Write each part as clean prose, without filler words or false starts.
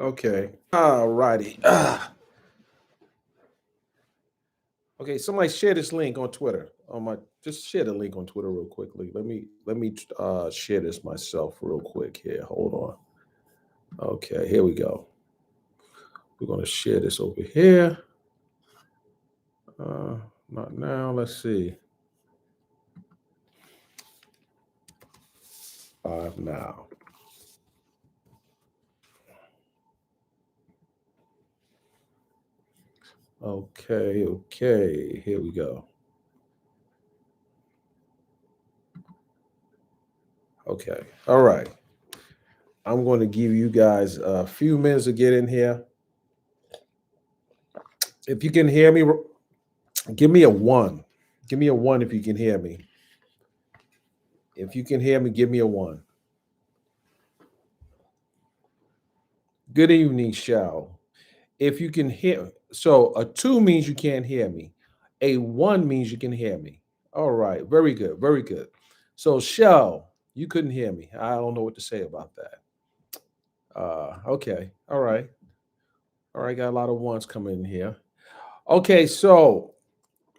Okay. All righty. Okay, somebody share this link on Twitter. Just share the link on Twitter real quickly. Let me share this myself real quick here. Hold on. Okay, here we go. We're gonna share this over here. Uh Not now. Let's see. Now. Okay. Here we go. Okay. All right. I'm going to give you guys a few minutes to get in here. If you can hear me, give me a one. Give me a one if you can hear me. If you can hear me, give me a one. Good evening, Shao. If you can hear, so a two means you can't hear me. A one means you can hear me. All right, very good, very good. So, Shao, you couldn't hear me. I don't know what to say about that. Okay, all right. Got a lot of ones coming in here. Okay, so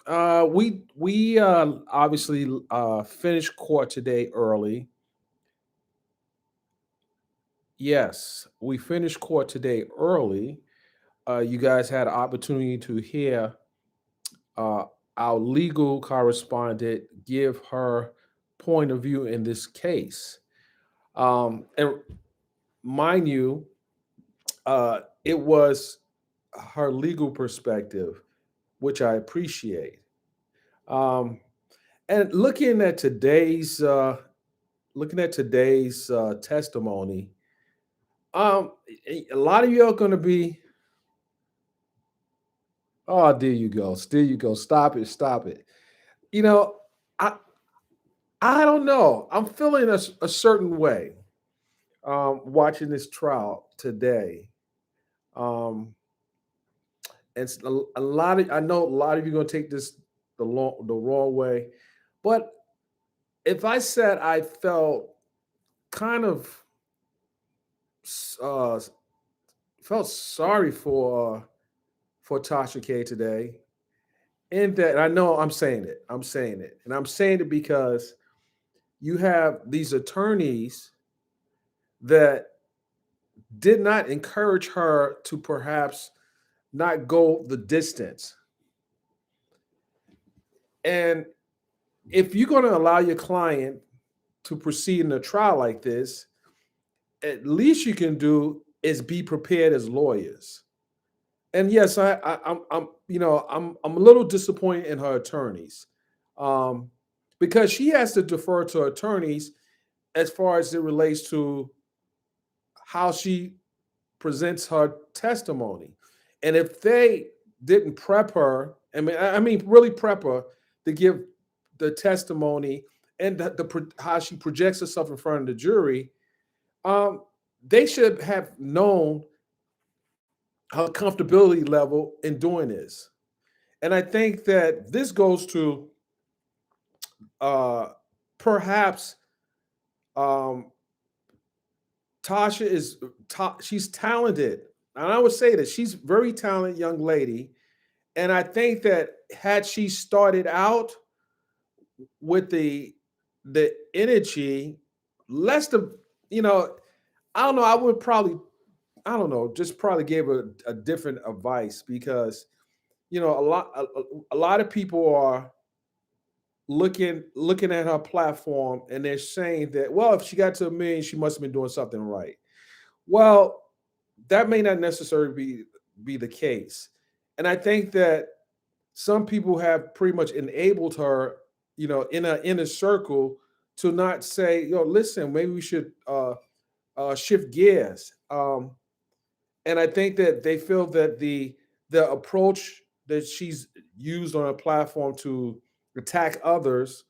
we obviously finished court today early. Yes, we finished court today early. You guys had an opportunity to hear uh, our legal correspondent give her point of view in this case. And mind you, it was her legal perspective, which I appreciate. Um, and looking at today's testimony, a lot of you are going to be. Oh, there you go. There you go. Stop it. Stop it. You know, I I don't know. I'm feeling a certain way watching this trial today. Um, and a lot of I know a lot of you are going to take this the wrong way, but if I said I felt kind of uh, felt sorry for Tasha K today, in that I know and I'm saying it because you have these attorneys that did not encourage her to perhaps not go the distance. And if you're going to allow your client to proceed in a trial like this, at least you can do is be prepared as lawyers. And yes, I'm a little disappointed in her attorneys, um, because she has to defer to attorneys as far as it relates to how she presents her testimony. And if they didn't prep her, I mean, really prep her to give the testimony and how she projects herself in front of the jury, um, they should have known her comfortability level in doing this. And I think that this goes to uh, perhaps um, Tasha she's talented, and I would say that she's a very talented young lady. And I think that had she started out with the energy, less the you know, I don't know, I would probably I don't know, just probably gave a different advice because a lot of people are looking at her platform and they're saying that, well, if she got to a million, she must have been doing something right. Well, that may not necessarily be the case. And I think that some people have pretty much enabled her, in a inner circle to not say, listen, maybe we should shift gears. And I think that they feel that the approach that she's used on a platform to attack others,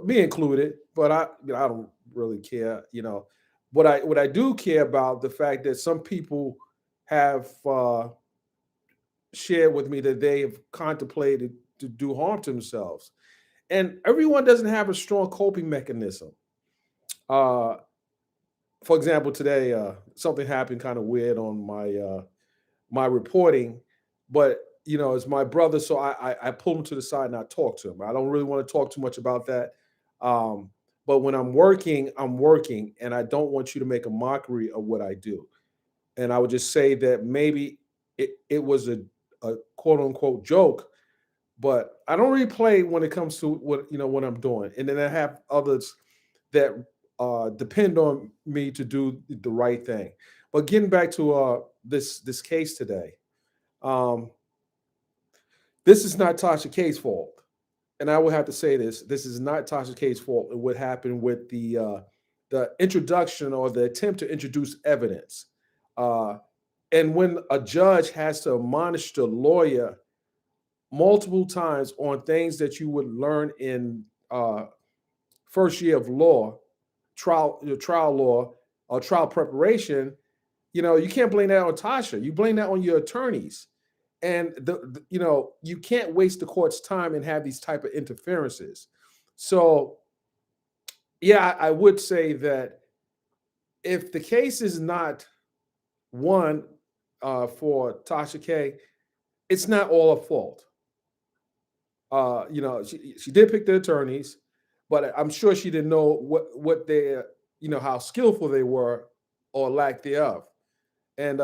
me included, but I don't really care. What I do care about the fact that some people have shared with me that they have contemplated to do harm to themselves, and everyone doesn't have a strong coping mechanism. Uh, for example, today, something happened kind of weird on my reporting, but it's my brother, so I pulled him to the side and I talked to him. I don't really want to talk too much about that. Um, but when I'm working, and I don't want you to make a mockery of what I do. And I would just say that maybe it was a quote unquote joke, but I don't really play when it comes to what I'm doing. And then I have others that depend on me to do the right thing. But getting back to this case today, um, this is not Tasha K's fault, and I will have to say this: this is not Tasha K's fault. And what happened with the introduction or the attempt to introduce evidence, uh, and when a judge has to admonish the lawyer multiple times on things that you would learn in first year of law, trial law, or trial preparation, you can't blame that on Tasha. You blame that on your attorneys. And you can't waste the court's time and have these type of interferences. So yeah, I would say that if the case is not won for Tasha K, it's not all her fault. She did pick the attorneys, but I'm sure she didn't know what they, how skillful they were or lack thereof. And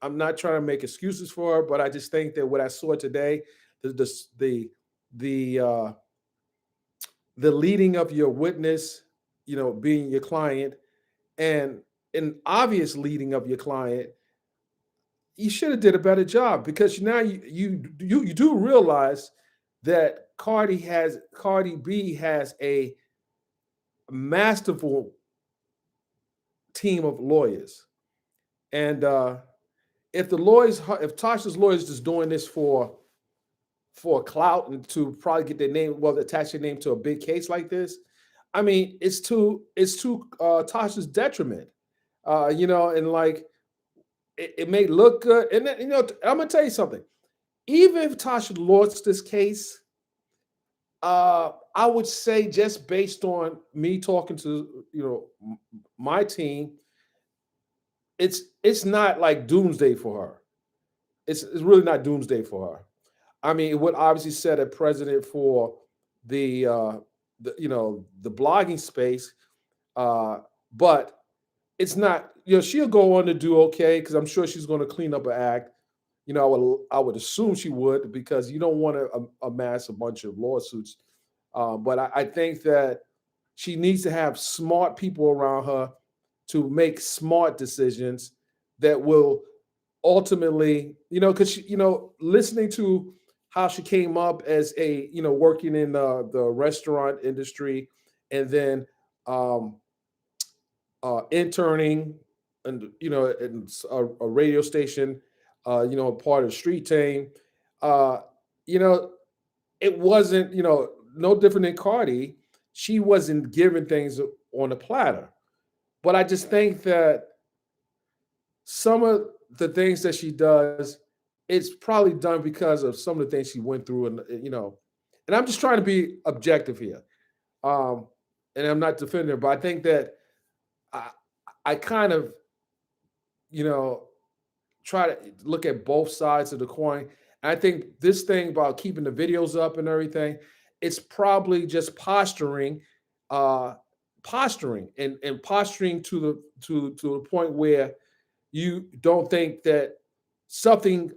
I'm not trying to make excuses for her, but I just think that what I saw today, the the the the, uh, the leading of your witness, being your client, and an obvious leading of your client, you should have did a better job, because now you do realize that Cardi B has a masterful team of lawyers. And if Tasha's lawyers just doing this for clout and to probably get their name, well, attach their name to a big case like this, I mean, it's to Tasha's detriment. And like it may look good, and then, I'm gonna tell you something. Even if Tasha lost this case, I would say, just based on me talking to my team, it's not like doomsday for her. It's really not doomsday for her. I mean, it would obviously set a precedent for the the blogging space, uh, but it's not. She'll go on to do okay, because I'm sure she's going to clean up her act. I would assume she would, because you don't want to amass a bunch of lawsuits. But I think that she needs to have smart people around her to make smart decisions that will ultimately, because listening to how she came up as a, working in the restaurant industry, and then um, interning, and in a radio station, part of the street team. Uh, you know, it wasn't, no different than Cardi. She wasn't given things on a platter. But I just think that some of the things that she does, it's probably done because of some of the things she went through, and I'm just trying to be objective here. Um, and I'm not defending her, but I think that I, I kind of, you know, try to look at both sides of the coin. And I think this thing about keeping the videos up and everything, it's probably just uh, posturing, and posturing to the point where you don't think that something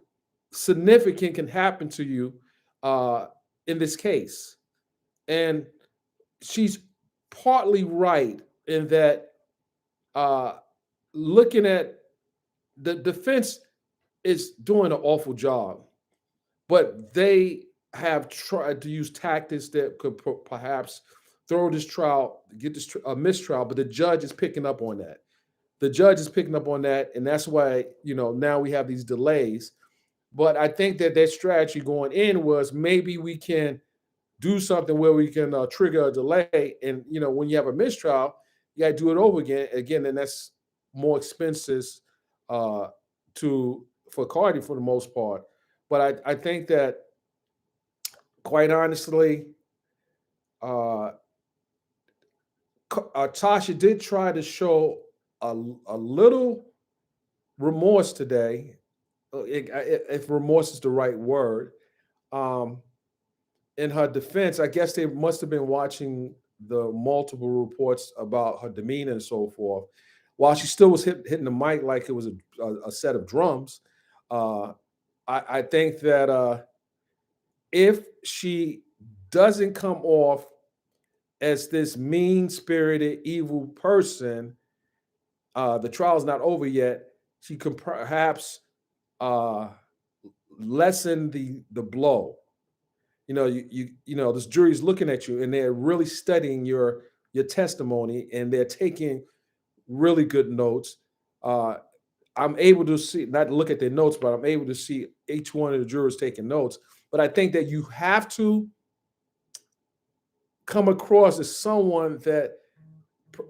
significant can happen to you uh, in this case. And she's partly right in that, uh, looking at the defense is doing an awful job, but they have tried to use tactics that could perhaps throw this trial, get this a mistrial, but the judge is picking up on that. The judge is picking up on that, and that's why now we have these delays. But I think that their strategy going in was, maybe we can do something where we can trigger a delay, and when you have a mistrial, you got to do it over again, and that's more expenses uh, to for Cardi for the most part. But I think that, quite honestly, uh, Tasha did try to show a little. remorse today, if remorse is the right word, um, in her defense, I guess they must have been watching the multiple reports about her demeanor and so forth. While she still was hitting the mic like it was a set of drums, uh, I think that if she doesn't come off as this mean spirited, evil person, the trial's not over yet. She can perhaps uh, lessen the blow. This jury's looking at you and they're really studying your testimony and they're taking really good notes. Uh, I'm able to see, not look at their notes, but I'm able to see each one of the jurors taking notes. But I think that you have to come across as someone that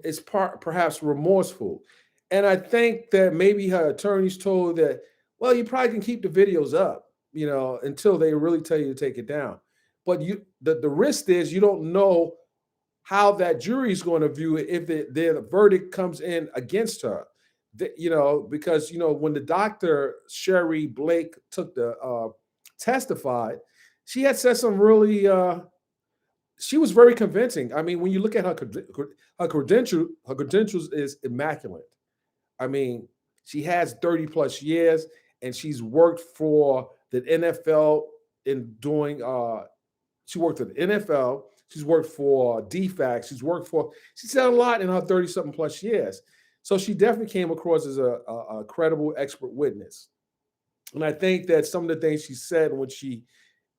is perhaps remorseful. And I think that maybe her attorneys told that, well, you probably can keep the videos up, until they really tell you to take it down. But the risk is you don't know how that jury is going to view it if their verdict comes in against her. Because when the doctor Sherry Blake took the testified, she had said some really she was very convincing. I mean, when you look at her credentials is immaculate. I mean, she has 30 plus years and she's worked for the NFL in doing she worked at the NFL, she's worked for DFAC, she's done a lot in her 30 something plus years. So she definitely came across as a credible expert witness. And I think that some of the things she said when she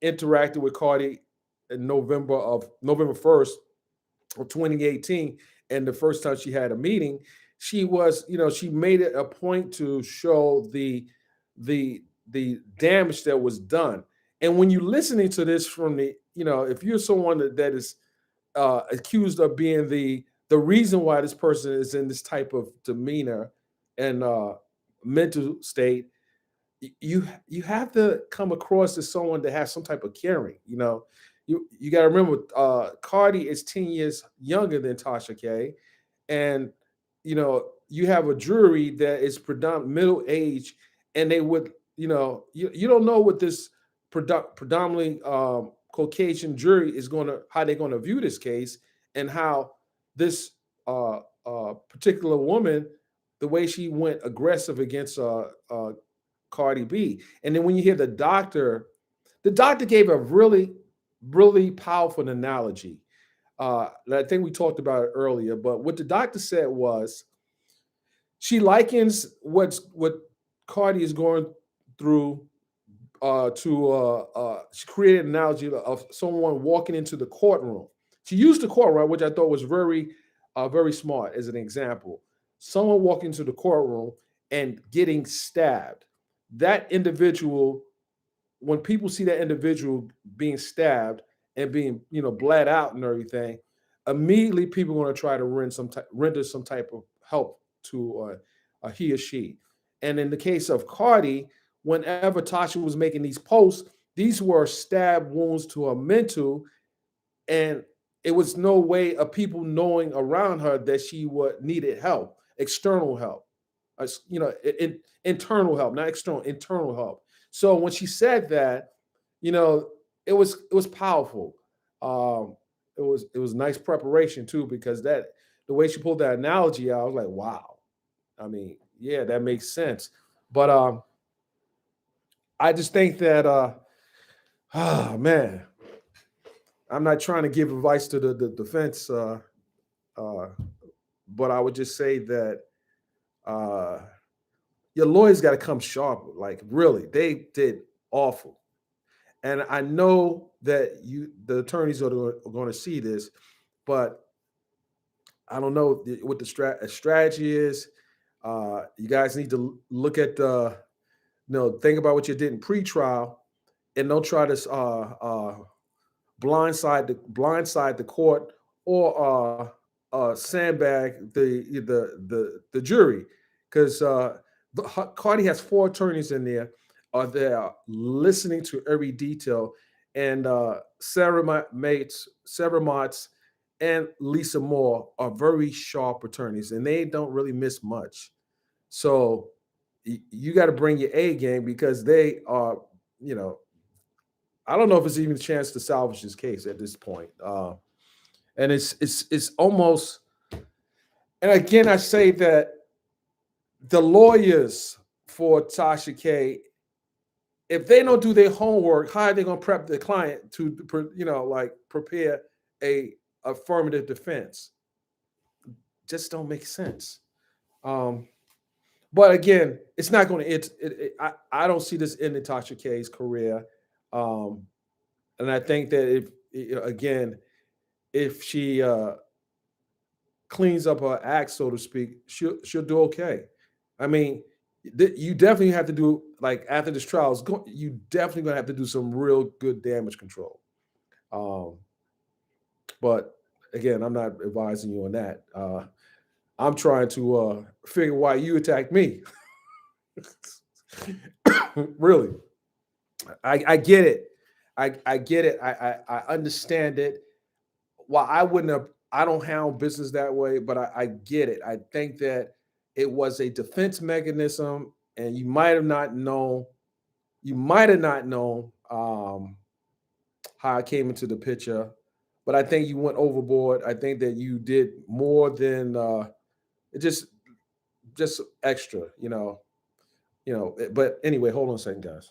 interacted with Cardi in November 1st of 2018, and the first time she had a meeting, she made it a point to show the damage that was done. And when you're listening to this from if you're someone that is accused of being the reason why this person is in this type of demeanor and mental state, you have to come across as someone that has some type of caring. You got to remember, Cardi is 10 years younger than Tasha K, and you have a jury that is predominant middle age, and they would you don't know what this predominantly Caucasian jury is going to how they're going to view this case, and how this particular woman, the way she went aggressive against Cardi B. And then when you hear the doctor gave a really, really powerful analogy. I think we talked about it earlier, but what the doctor said was she likens what Cardi is going through she created an analogy of someone walking into the courtroom. She used the courtroom, which I thought was very smart as an example. Someone walking into the courtroom and getting stabbed. That individual, when people see that individual being stabbed and being bled out and everything, immediately people are going to try to render some type of help to he or she. And in the case of Cardi, whenever Tasha was making these posts, these were stab wounds to her mental, and it was no way of people knowing around her that she would needed help, external help, internal help, not external, internal help. So when she said that, it was powerful. It was nice preparation too, because the way she pulled that analogy out, I was like, wow. I mean, yeah, that makes sense. But I just think that man, I'm not trying to give advice to the defense, uh, but I would just say that uh, your lawyers got to come sharp. Like, really, they did awful. And I know that the attorneys are going to see this, but I don't know what the strategy is. You guys need to look at think about what you did in pretrial, and don't try to blindside the court, or sandbag the jury, because Cardi has four attorneys in there. They are listening to every detail, and Sarah Motts and Lisa Moore are very sharp attorneys, and they don't really miss much. So you got to bring your A game because they are, I don't know if it's even a chance to salvage this case at this point. And it's almost, and again, I say that the lawyers for Tasha K, if they don't do their homework, how are they going to prep the client to, like prepare a affirmative defense? Just don't make sense. But again, it's not going to. I don't see this ending Tasha K's career, and I think that if she cleans up her act, so to speak, she'll do okay. I mean, you definitely have to do, like, after this trial is going, you definitely gonna have to do some real good damage control. But again, I'm not advising you on that. I'm trying to figure why you attacked me. Really, I get it. I get it. I understand it. Well, I wouldn't have. I don't handle business that way, but I get it. I think that it was a defense mechanism, and you might have not known. You might have not known how I came into the picture, but I think you went overboard. I think that you did more than it just extra, But anyway, hold on a second, guys.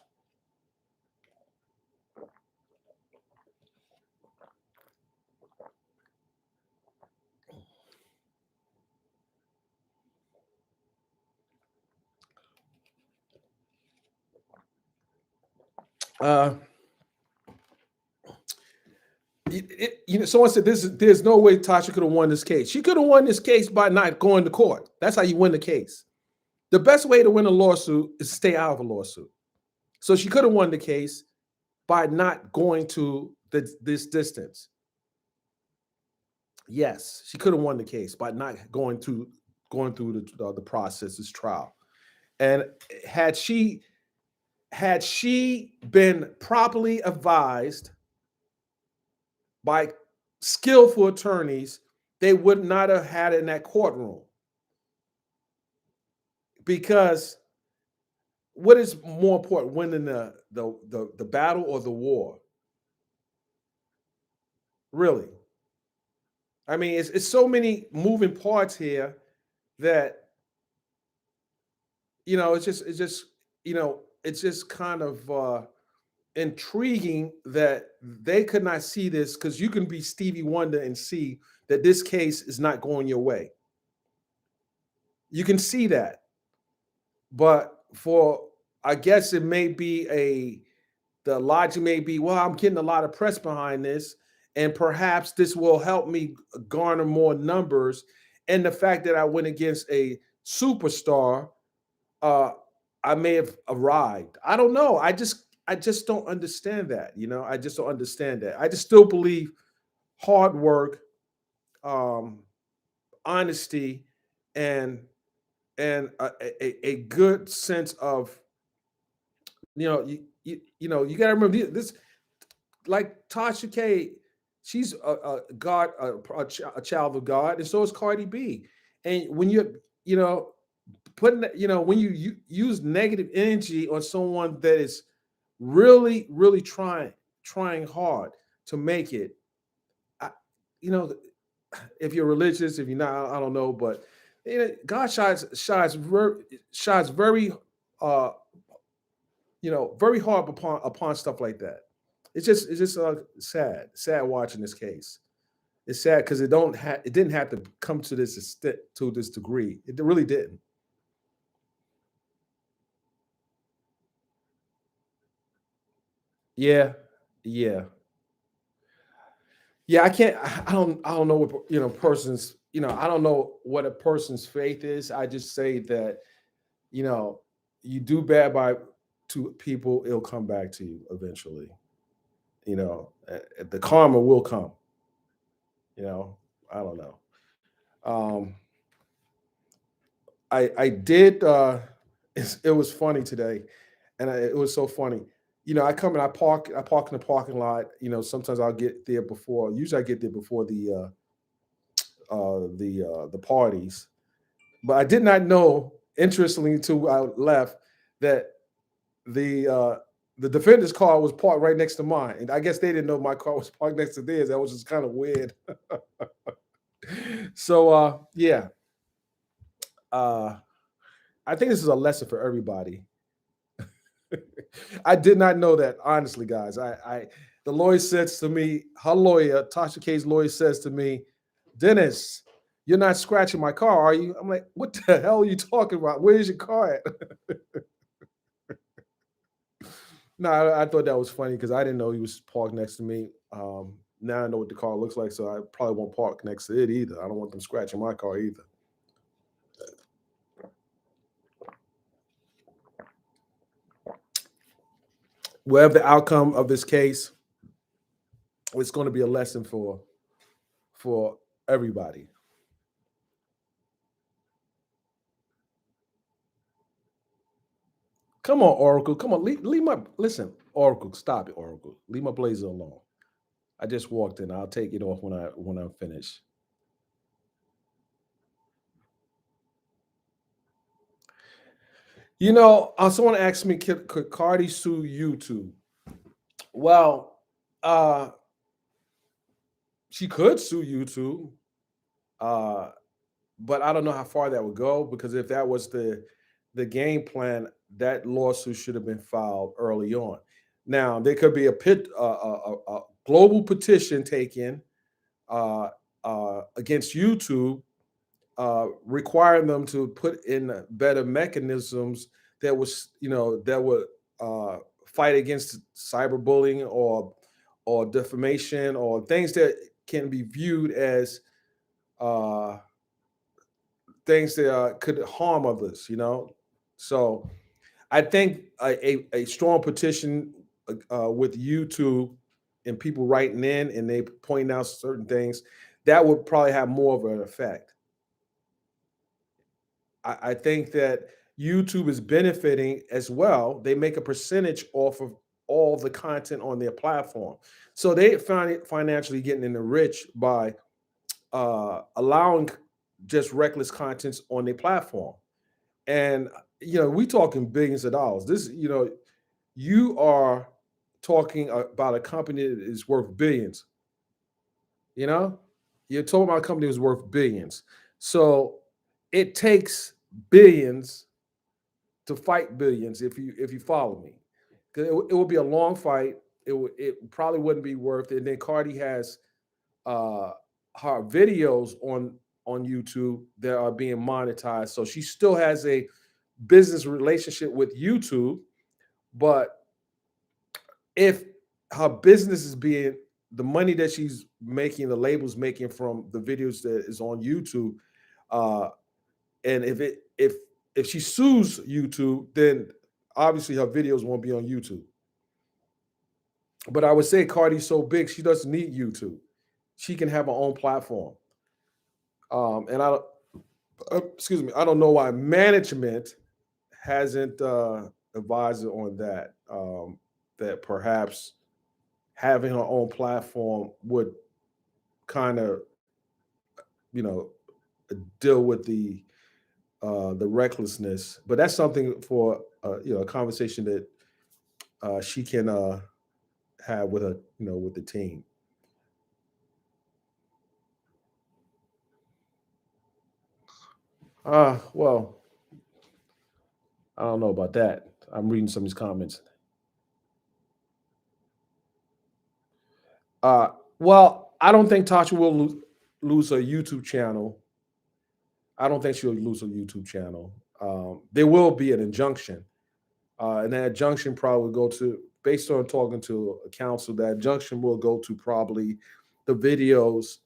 Uh, someone said there's no way Tasha could have won this case. She could have won this case by not going to court. That's how you win the case. The best way to win a lawsuit is to stay out of a lawsuit. So she could have won the case by not going to this distance. Yes, she could have won the case by not going through the process, this trial. And had she been properly advised by skillful attorneys, they would not have had it in that courtroom. Because what is more important, winning the battle or the war? Really? I mean, it's so many moving parts here that it's just kind of intriguing that they could not see this, because you can be Stevie Wonder and see that this case is not going your way. You can see that, but I guess it may be the logic may be, well, I'm getting a lot of press behind this, and perhaps this will help me garner more numbers. And the fact that I went against a superstar, I may have arrived. I don't know. I just don't understand that. I just don't understand that. I just still believe hard work, honesty, and a good sense of, you got to remember this. Like Tasha K, she's a God, a child of God, and so is Cardi B. And when when you use negative energy on someone that is really, really trying hard to make it, I, if you're religious, if you're not, I don't know, but God shines very, uh, very hard upon stuff like that. It's just sad watching this case. It's sad because it didn't have to come to this extent, to this degree. It really didn't. Yeah, yeah, yeah. I don't know what persons. I don't know what a person's faith is. I just say that you know you do bad by to people, it'll come back to you eventually. The karma will come. I don't know. Um, I did. It was funny today, and it was so funny. I come and I park in the parking lot. Sometimes I'll get there before. Usually, I get there before the parties. But I did not know. interestingly, to our left, that the uh, the defender's car was parked right next to mine, and I guess they didn't know my car was parked next to theirs. That was just kind of weird. So yeah, uh, I think this is a lesson for everybody. I did not know that, honestly, guys. The lawyer says to me, her lawyer, Tasha K's lawyer, says to me, Dennis, you're not scratching my car, are you? I'm like, what the hell are you talking about? Where's your car at? No, I thought that was funny because I didn't know he was parked next to me. Now I know what the car looks like, so I probably won't park next to it either. I don't want them scratching my car either. Whatever the outcome of this case, it's going to be a lesson for everybody. Come on, Oracle. Come on, leave my listen, Oracle. Stop it, Oracle. Leave my blazer alone. I just walked in. I'll take it off when I'm finished. Someone asked me, could Cardi sue YouTube? Well, uh, she could sue YouTube, uh, but I don't know how far that would go because if that was the game plan, that lawsuit should have been filed early on. Now there could be a global petition taken uh, against YouTube, requiring them to put in better mechanisms that would fight against cyberbullying or defamation or things that can be viewed as uh, things that could harm others. So I think a strong petition with YouTube and people writing in and they pointing out certain things that would probably have more of an effect. I think that YouTube is benefiting as well. They make a percentage off of all the content on their platform, so they find it financially getting in the rich by allowing just reckless contents on their platform. And we talking billions of dollars. You are talking about a company that is worth billions. You know, you're talking about a company that's worth billions. So it takes billions to fight billions. If you follow me, because it will be a long fight. It probably wouldn't be worth it. And then Cardi has uh, her videos on YouTube that are being monetized, so she still has a business relationship with YouTube. But if her business is being the money that she's making, the label's making from the videos that is on YouTube, uh, and if she sues YouTube, then obviously her videos won't be on YouTube. But I would say Cardi's so big, she doesn't need YouTube. She can have her own platform. And excuse me, I don't know why management hasn't advised her on that. That perhaps having her own platform would kind of, you know, deal with the recklessness. But that's something for a conversation that she can have with a with the team. Well, I don't know about that. I'm reading some of these comments. Uh, well, I don't think Tasha will lose her YouTube channel. I don't think she'll lose her YouTube channel. There will be an injunction, and that injunction probably will go to, based on talking to a counsel, that injunction will go to probably the videos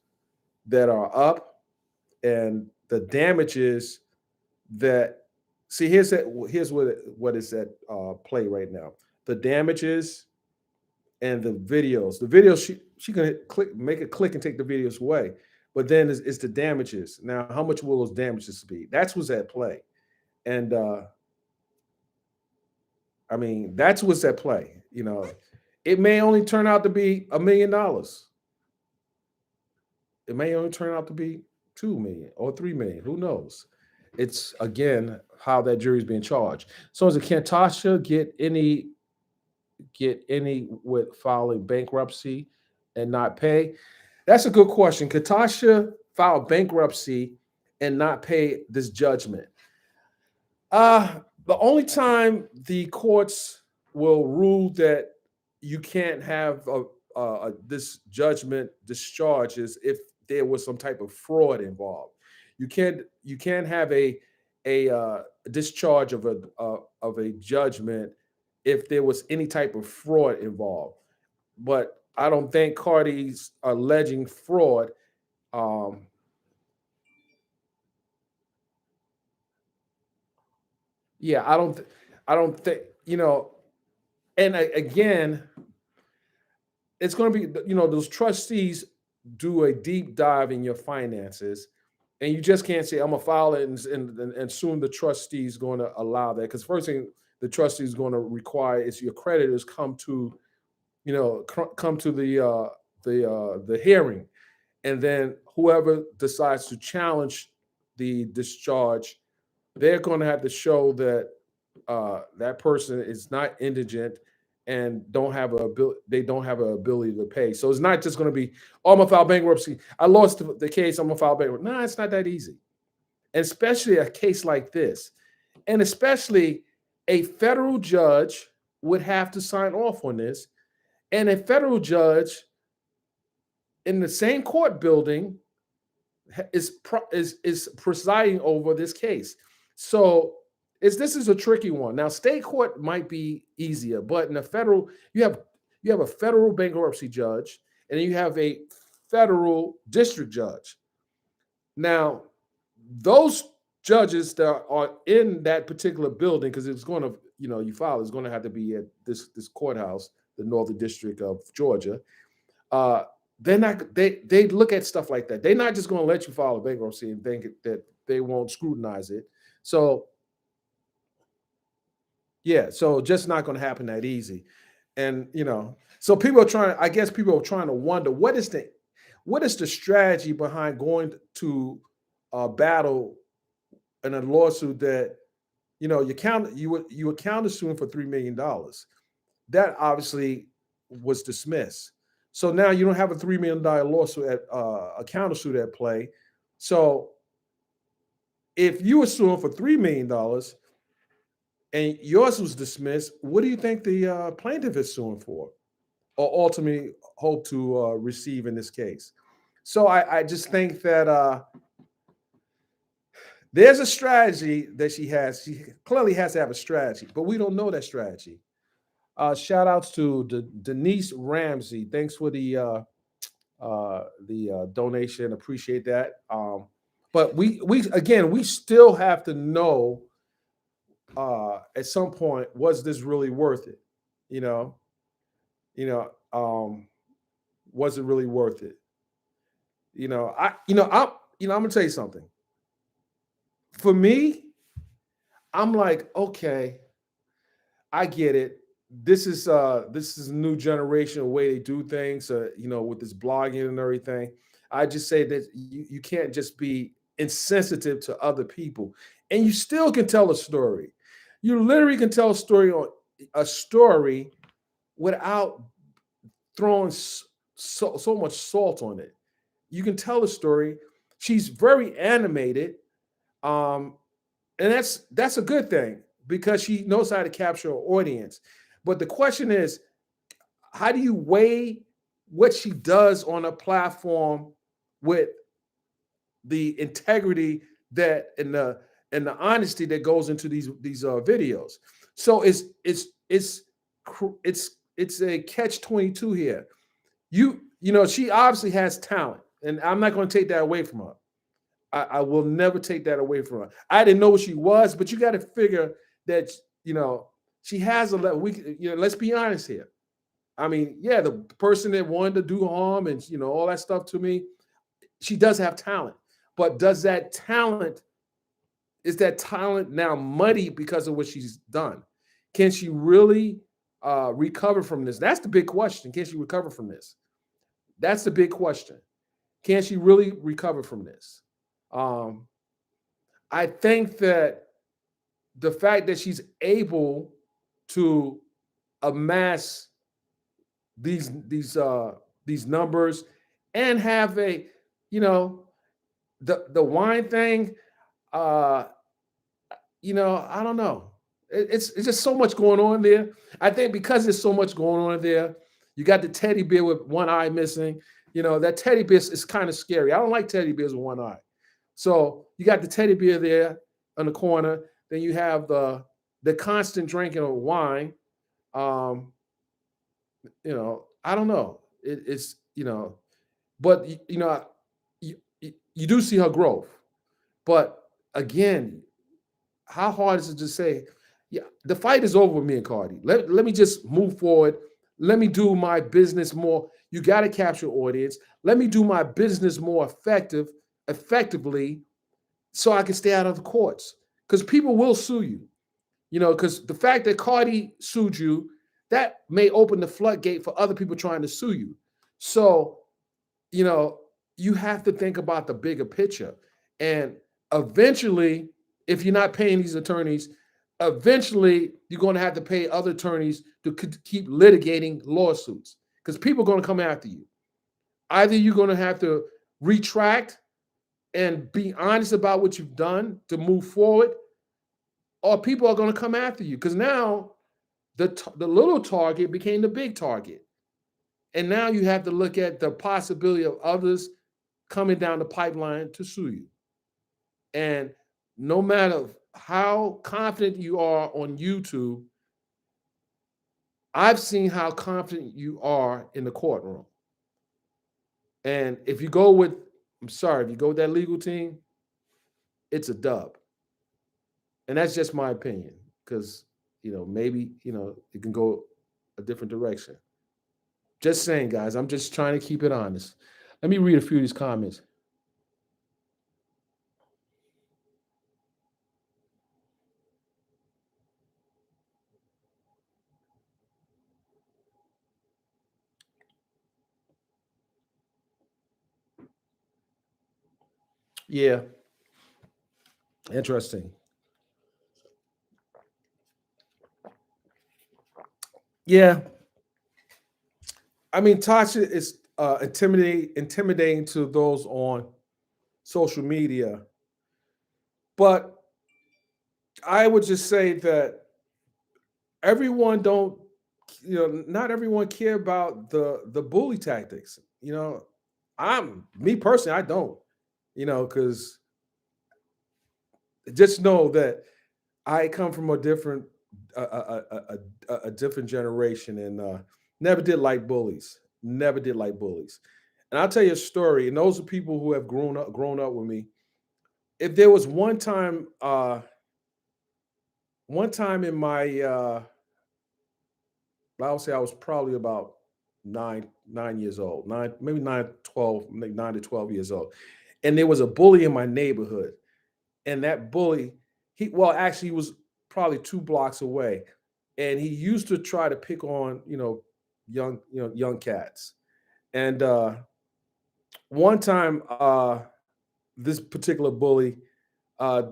that are up and the damages that. See, here's what is at play right now. The damages and the videos. The videos she can click, make a click and take the videos away. But then it's the damages. Now, how much will those damages be? That's what's at play. And I mean, that's what's at play. It may only turn out to be $1 million. It may only turn out to be 2 million or 3 million. Who knows? It's again how that jury is being charged. So is it, can Tasha get any with filing bankruptcy and not pay? That's a good question. Could Tasha file bankruptcy and not pay this judgment? The only time the courts will rule that you can't have this judgment discharge is if there was some type of fraud involved. You can't have a discharge of a judgment if there was any type of fraud involved. But I don't think Cardi's alleging fraud. Um, yeah, I don't think And again, it's going to be those trustees do a deep dive in your finances, and you just can't say I'm gonna file it and assume the trustee is going to allow that, because first thing the trustee is going to require is your creditors come to come to the hearing, and then whoever decides to challenge the discharge, they're going to have to show that that person is not indigent and they don't have an ability to pay. So it's not just going to be, oh, I'm gonna file bankruptcy. I lost the case. I'm gonna file bankruptcy. No, it's not that easy, and especially a case like this, and especially a federal judge would have to sign off on this, and a federal judge in the same court building is presiding over this case. So this is a tricky one. Now, state court might be easier, but in the federal, you have a federal bankruptcy judge, and then you have a federal district judge. Now, those judges that are in that particular building, because it's going to, you file, is going to have to be at this courthouse, the Northern District of Georgia. They're not they look at stuff like that. They're not just going to let you file a bankruptcy and think that they won't scrutinize it. So yeah, so just not going to happen that easy. And so I guess people are trying to wonder what is the strategy behind going to battle in a lawsuit that you were countersuing for $3 million. That obviously was dismissed. So now you don't have a $3 million lawsuit at a countersuit at play. So if you were suing for $3 million and yours was dismissed, what do you think the plaintiff is suing for, or ultimately hope to receive in this case? So I just think that there's a strategy that she has. She clearly has to have a strategy, but we don't know that strategy. Shout outs to Denise Ramsey. Thanks for the donation. Appreciate that. But we still have to know at some point, was this really worth it? You know, was it really worth it? I'm gonna tell you something. For me, I'm like, okay, I get it. This is a new generation way they do things. With this blogging and everything. I just say that you can't just be insensitive to other people, and you still can tell a story. You literally can tell a story without throwing so much salt on it. You can tell a story. She's very animated, and that's a good thing because she knows how to capture her audience. But the question is, how do you weigh what she does on a platform with the integrity that and the honesty that goes into these videos? So it's a catch-22 here. She obviously has talent, and I'm not going to take that away from her. I will never take that away from her. I didn't know what she was, but you got to figure that she has a level. Let's be honest here. I mean, yeah, the person that wanted to do harm and all that stuff to me, she does have talent. But is that talent now muddy because of what she's done? Can she really recover from this? That's the big question. Can she recover from this? That's the big question. Can she really recover from this? I think that the fact that she's able to amass these numbers and have a, you know, the wine thing, uh I don't know. It's just so much going on there. I think because there's so much going on there, you got the teddy bear with one eye missing. That teddy bear is kind of scary. I don't like teddy bears with one eye. So you got the teddy bear there in the corner. Then you have the constant drinking of wine. Um, I don't know. It's but you do see her growth. But again, how hard is it to say, yeah, the fight is over with me and Cardi. Let me just move forward. Let me do my business more. You got to capture audience. Let me do my business more effectively, so I can stay out of the courts. Because people will sue you. Because the fact that Cardi sued you, that may open the floodgate for other people trying to sue you. So, you have to think about the bigger picture. And eventually, if you're not paying these attorneys, eventually you're going to have to pay other attorneys to keep litigating lawsuits, because people are going to come after you. Either you're going to have to retract and be honest about what you've done to move forward, or people are going to come after you, because now the little target became the big target. And now you have to look at the possibility of others coming down the pipeline to sue you. And no matter how confident you are on YouTube, I've seen how confident you are in the courtroom. And if you go with that legal team, it's a dub. And that's just my opinion, because, maybe, it can go a different direction. Just saying, guys, I'm just trying to keep it honest. Let me read a few of these comments. Yeah, interesting. Yeah, I mean, Tasha is intimidating to those on social media, but I would just say that everyone don't, not everyone care about the bully tactics. I'm me personally, I don't, because just know that I come from a different a different generation, and never did like bullies. Never did like bullies. And I'll tell you a story. And those are people who have grown up with me. If there was one time in my I would say I was probably about 9 years old, maybe 9 to 12 years old, and there was a bully in my neighborhood, and that bully, he was probably 2 blocks away, and he used to try to pick on young cats. And one time, this particular bully uh,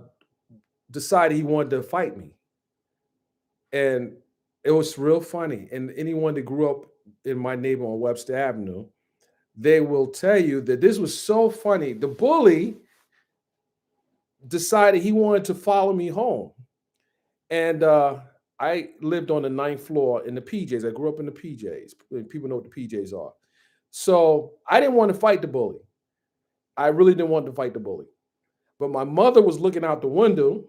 decided he wanted to fight me, and it was real funny. And anyone that grew up in my neighborhood on Webster Avenue, they will tell you that this was so funny. The bully decided he wanted to follow me home. And I lived on the ninth floor in the PJs. I grew up in the PJs. People know what the PJs are. So I didn't want to fight the bully. I really didn't want to fight the bully. But my mother was looking out the window.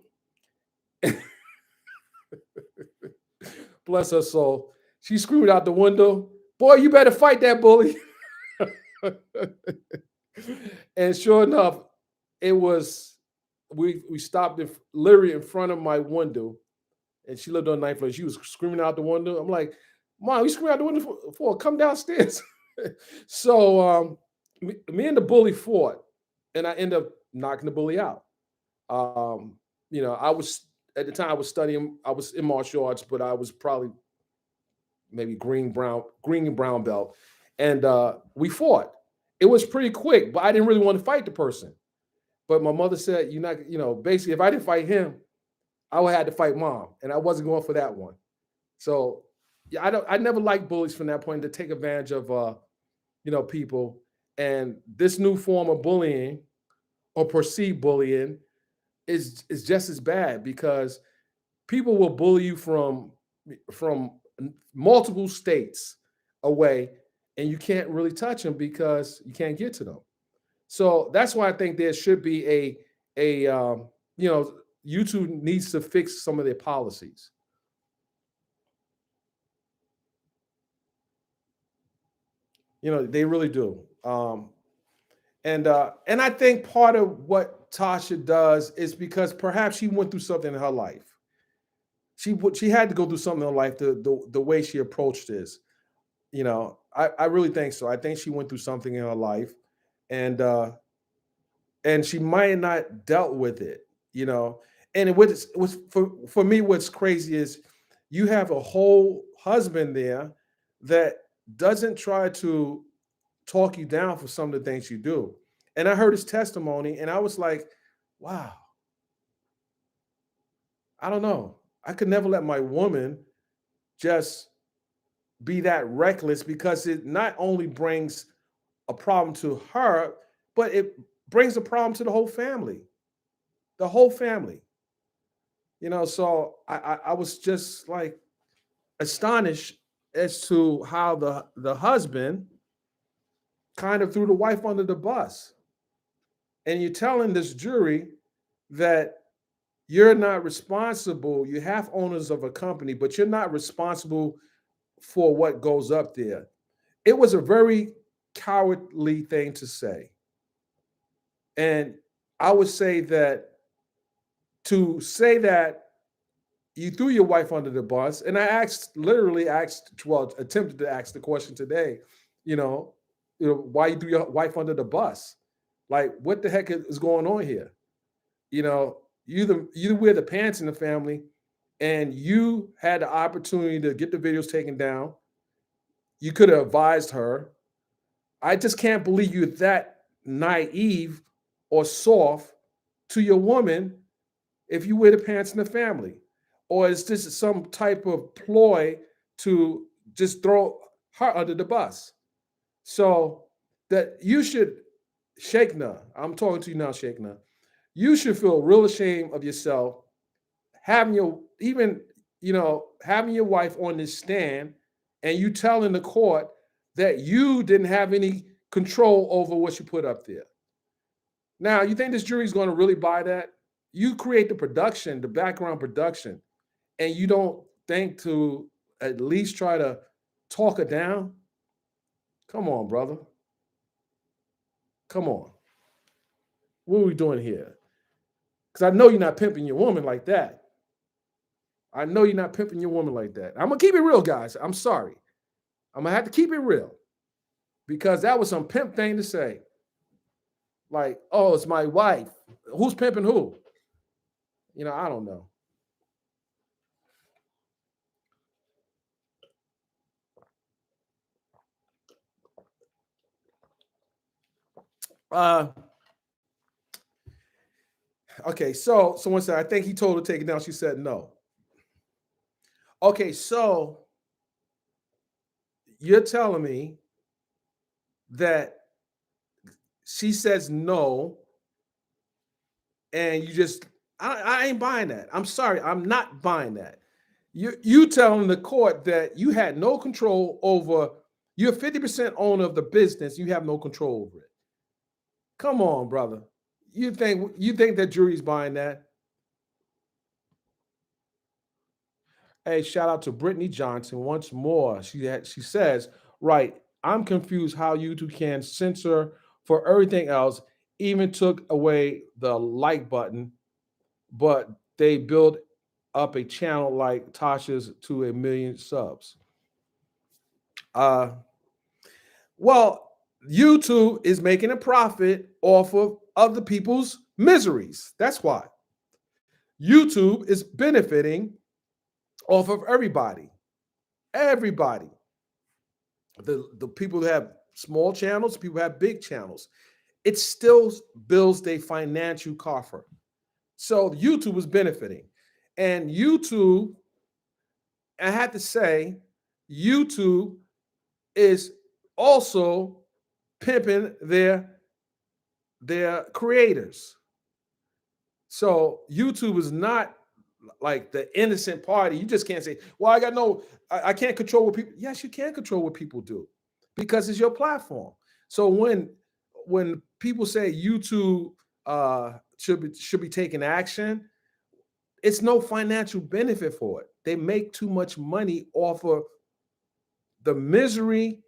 Bless her soul. She screamed out the window, "Boy, you better fight that bully." And sure enough, it was, we stopped literally in front of my window, and she lived on the ninth floor. She was screaming out the window. I'm like, "Mom, you screaming out the window for? Come downstairs." So me and the bully fought, and I ended up knocking the bully out. Um, I was at the time I was studying. I was in martial arts, but I was probably maybe green and brown belt, and we fought. It was pretty quick, but I didn't really want to fight the person. But my mother said, "You're not, basically, if I didn't fight him, I would have to fight mom, and I wasn't going for that one. So yeah, I never liked bullies from that point to take advantage of people. And this new form of bullying or perceived bullying is just as bad because people will bully you from multiple states away, and you can't really touch them because you can't get to them. So that's why I think there should be a YouTube needs to fix some of their policies. They really do. And I think part of what Tasha does is because perhaps she went through something in her life. She had to go through something in her life. The way she approached this, I really think so. I think she went through something in her life, and and she might have not dealt with it. You know, and what's for me, what's crazy is you have a whole husband there that doesn't try to talk you down for some of the things you do. And I heard his testimony and I was like, wow, I don't know. I could never let my woman just be that reckless because it not only brings a problem to her, but it brings a problem to the whole family. The whole family. So I was just like astonished as to how the husband kind of threw the wife under the bus. And you're telling this jury that you're not responsible. You have owners of a company, but you're not responsible for what goes up there. It was a very cowardly thing to say. And I would say that to say that you threw your wife under the bus, and I attempted to ask the question today, you know, why you threw your wife under the bus? Like, what the heck is going on here? You wear the pants in the family, and you had the opportunity to get the videos taken down. You could have advised her. I just can't believe you're that naive or soft to your woman if you wear the pants in the family. Or is this some type of ploy to just throw her under the bus? So that you should, Sheikna, I'm talking to you now, Sheikna, you should feel real ashamed of yourself having having your wife on this stand and you telling the court that you didn't have any control over what you put up there. Now, you think this jury's going to really buy that? You create the production, the background production, and you don't think to at least try to talk her down? Come on, brother. Come on. What are we doing here? Because I know you're not pimping your woman like that. I know you're not pimping your woman like that. I'm going to keep it real, guys. I'm sorry. I'm going to have to keep it real because that was some pimp thing to say. Like, oh, it's my wife. Who's pimping who? I don't know. Uh, okay, so someone said, I think he told her to take it down. She said no. Okay, so you're telling me that she says no, and I ain't buying that. I'm sorry, I'm not buying that. You telling the court that you had no control over, you're 50% owner of the business, you have no control over it. Come on, brother. You think that jury's buying that? Hey, shout out to Brittany Johnson once more. She says, right, I'm confused how YouTube can censor for everything else, even took away the like button, but they built up a channel like Tasha's to 1 million subs. Uh well, YouTube is making a profit off of other people's miseries. That's why. YouTube is benefiting off of everybody. Everybody. The people who have small channels, people who have big channels. It still builds their financial coffer. So YouTube is benefiting. And YouTube, I had to say, YouTube is also pimping their creators. So YouTube is not like the innocent party. You just can't say, well, I got no, I can't control what people. Yes, you can control what people do because it's your platform. So when people say YouTube should be taking action, it's no financial benefit for it. They make too much money off of the misery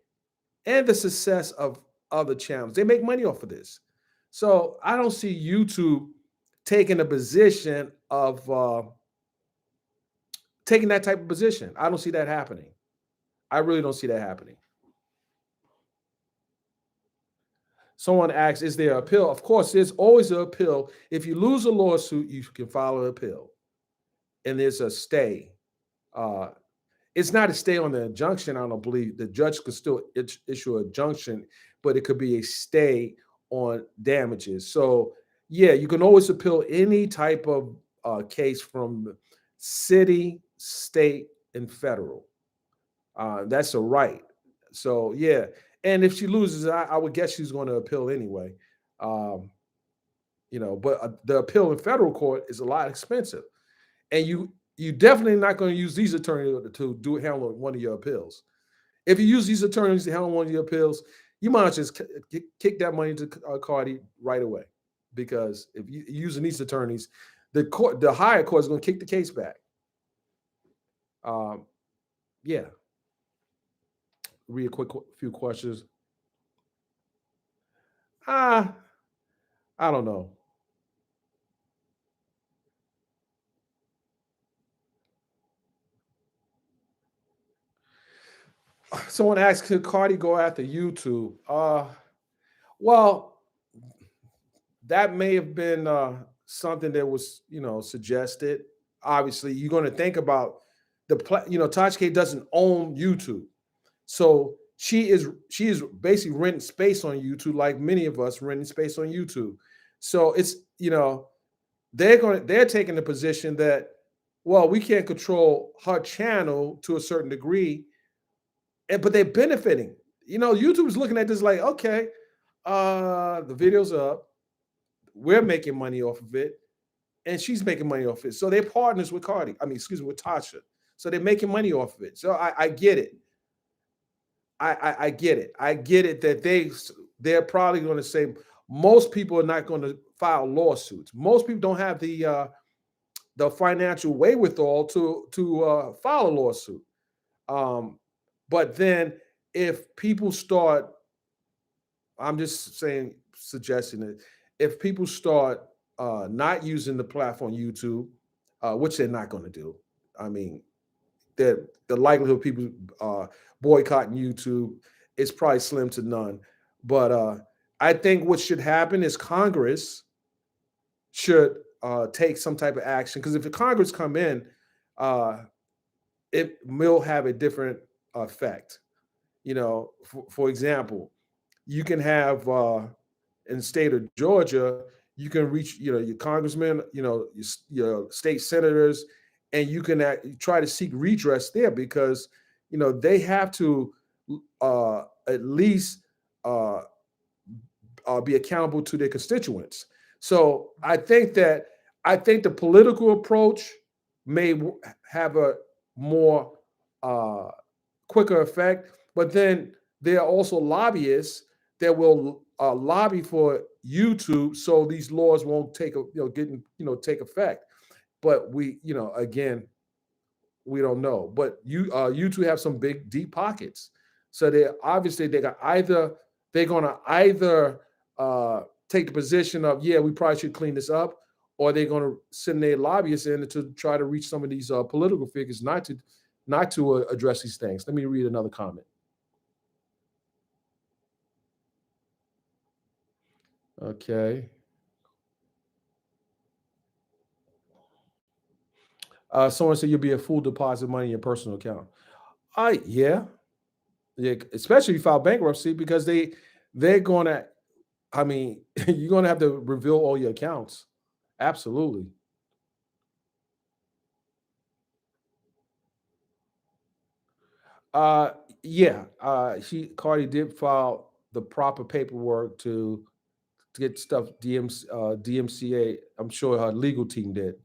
and the success of other channels. They make money off of this. So I don't see YouTube taking a position of taking that type of position. I don't see that happening. I really don't see that happening. Someone asks, is there an appeal? Of course, there's always an appeal. If you lose a lawsuit, you can file an appeal. And there's a stay. Uh, it's not a stay on the injunction. I don't believe the judge could still issue an injunction, but it could be a stay on damages. So, yeah, you can always appeal any type of case from city, state, and federal. That's a right. So, yeah. And if she loses, I would guess she's going to appeal anyway. Um, but the appeal in federal court is a lot expensive. And you definitely not going to use these attorneys to handle one of your appeals. If you use these attorneys to handle one of your appeals, you might just kick that money to Cardi right away, because if you're using these attorneys, the higher court is going to kick the case back. Yeah. Read a few questions. I don't know. Someone asked, could Cardi go after YouTube? Well, that may have been something that was, suggested. Obviously, you're going to think about Tasha K doesn't own YouTube, so she is basically renting space on YouTube, like many of us renting space on YouTube. So it's they're taking the position that, well, we can't control her channel to a certain degree, but they're benefiting. YouTube is looking at this like, okay, the video's up, we're making money off of it, and she's making money off it. So they're partners with Cardi. I mean, excuse me, with Tasha. So they're making money off of it. So I get it. I get it. I get it that they're probably going to say most people are not going to file lawsuits. Most people don't have the financial wherewithal to file a lawsuit. But then if people start, I'm just suggesting it, if people start not using the platform YouTube, which they're not going to do, I mean, the likelihood of people boycotting YouTube is probably slim to none. But I think what should happen is Congress should take some type of action, because if the Congress come in, it will have a different effect. For example, you can have in the state of Georgia, you can reach your congressmen, your state senators, and you can try to seek redress there, because they have to at least be accountable to their constituents. So I think the political approach may have a more quicker effect, but then there are also lobbyists that will lobby for YouTube, so these laws won't take effect. But again, we don't know. But YouTube have some big deep pockets, so they're gonna either take the position of, yeah, we probably should clean this up, or they're gonna send their lobbyists in to try to reach some of these political figures not to address these things. Let me read another comment. Okay. Someone said you'll be a fool deposit money in your personal account. Yeah, especially if you file bankruptcy, because they're gonna. I mean, you're gonna have to reveal all your accounts. Absolutely. Uh, yeah, Cardi did file the proper paperwork to get stuff DMCA. I'm sure her legal team did.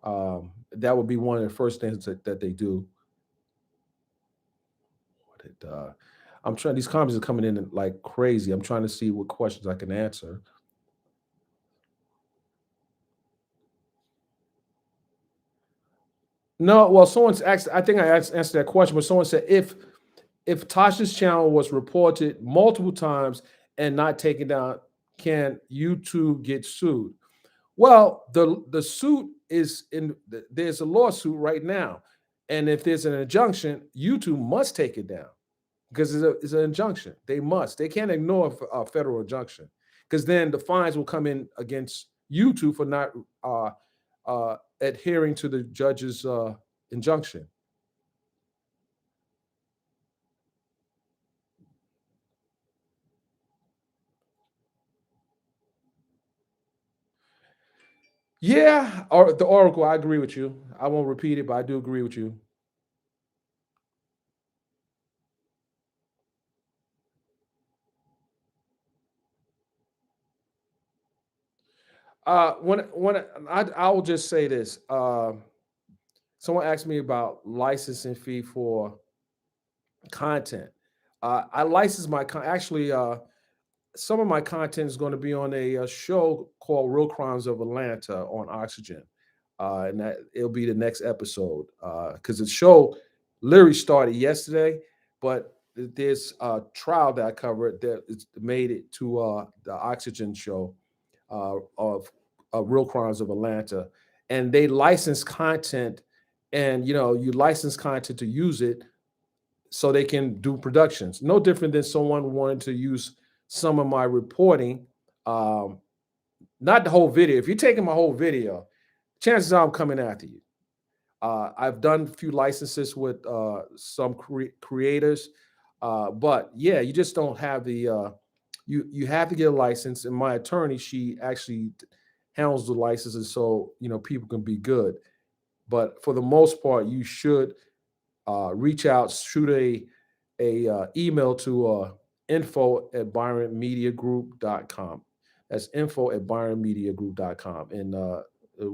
That would be one of the first things that they do. What it, I'm trying. These comments are coming in like crazy. I'm trying to see what questions I can answer. No, well, someone's asked. I think I answered that question, but someone said if Tasha's channel was reported multiple times and not taken down, can YouTube get sued? Well, the suit is in. There's a lawsuit right now, and if there's an injunction, YouTube must take it down because it's an injunction. They must. They can't ignore a federal injunction because then the fines will come in against YouTube for not adhering to the judge's injunction. Yeah, or the Oracle. I agree with you. I won't repeat it, but I do agree with you. When I will just say this. Someone asked me about licensing fee for content. I license my actually some of my content is going to be on a show called Real Crimes of Atlanta on Oxygen, and that it'll be the next episode because the show literally started yesterday, but there's a trial that I covered that made it to the Oxygen show of Real Crimes of Atlanta, and they license content, and you license content to use it so they can do productions. No different than someone wanted to use some of my reporting, um, not the whole video. If you're taking my whole video, chances are I'm coming after you. I've done a few licenses with some creators, but yeah, you just don't have the you have to get a license. And my attorney, she actually handles the licenses, so people can be good. But for the most part, you should reach out, shoot a email to info at byronmediagroup.com. That's info at byronmediagroup.com. And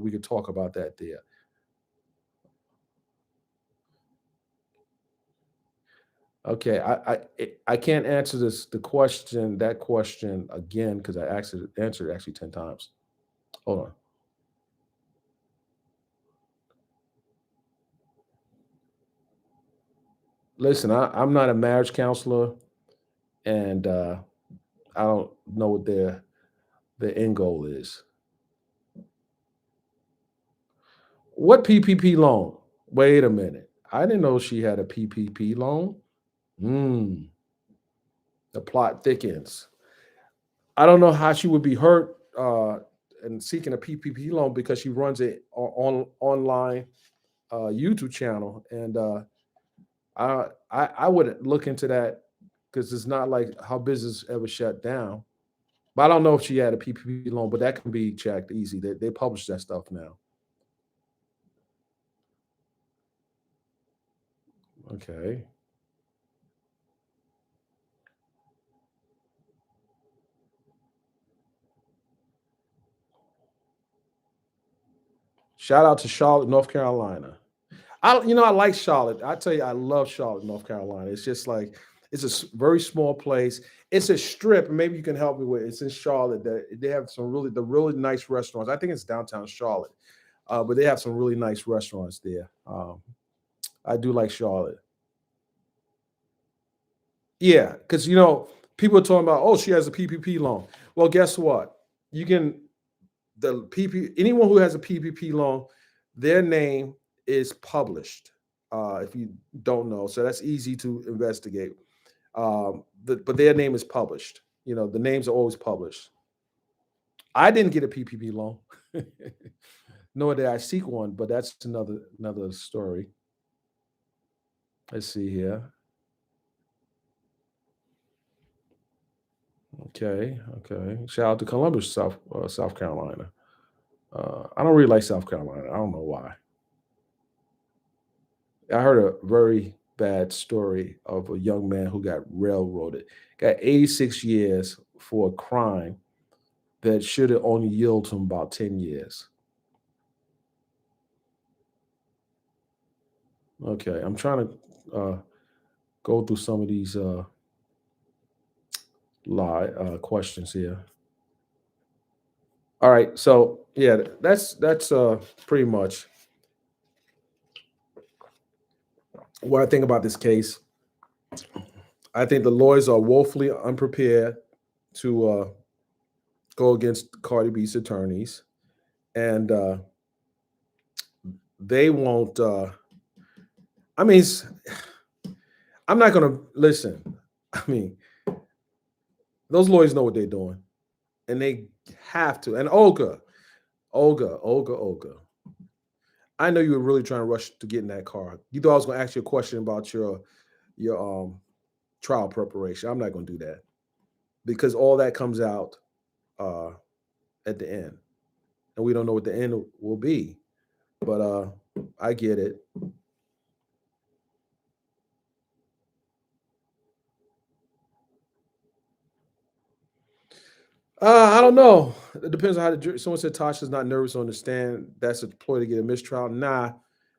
we could talk about that there. Okay, I can't answer that question again because I actually answered it actually 10 times. Hold on. Listen, I'm not a marriage counselor, and I don't know what their end goal is. What PPP loan? Wait a minute. I didn't know she had a PPP loan. Hmm. The plot thickens. I don't know how she would be hurt and seeking a PPP loan because she runs a online YouTube channel, and I wouldn't look into that because it's not like how business ever shut down. But I don't know if she had a PPP loan, but that can be checked easy. They publish that stuff now. Okay. Shout out to Charlotte, North Carolina. I like Charlotte. I tell you, I love Charlotte, North Carolina. It's just like it's a very small place. It's a strip. And maybe you can help me with. It's in Charlotte. That they have some really nice restaurants. I think it's downtown Charlotte, but they have some really nice restaurants there. I do like Charlotte. Yeah, because people are talking about, oh, she has a PPP loan. Well, guess what? You can the PP anyone who has a PPP loan, their name is published. If you don't know, so that's easy to investigate. But their name is published. The names are always published. I didn't get a PPP loan, nor did I seek one, but that's another story. Let's see here. Okay, okay. Shout out to Columbus, South Carolina. I don't really like South Carolina. I don't know why. I heard a very bad story of a young man who got railroaded. Got 86 years for a crime that should have only yielded him about 10 years. Okay, I'm trying to go through some of these questions here. All right, so yeah, that's pretty much what I think about this case. I think the lawyers are woefully unprepared to go against Cardi B's attorneys, and they won't. I mean, I'm not going to listen. I mean, those lawyers know what they're doing, and they have to. And Olga, I know you were really trying to rush to get in that car. You thought I was going to ask you a question about your trial preparation. I'm not going to do that because all that comes out uh, at the end, and we don't know what the end will be. But I get it. I don't know. It depends on how the jury. Someone said Tasha's not nervous on the stand. That's a ploy to get a mistrial. Nah,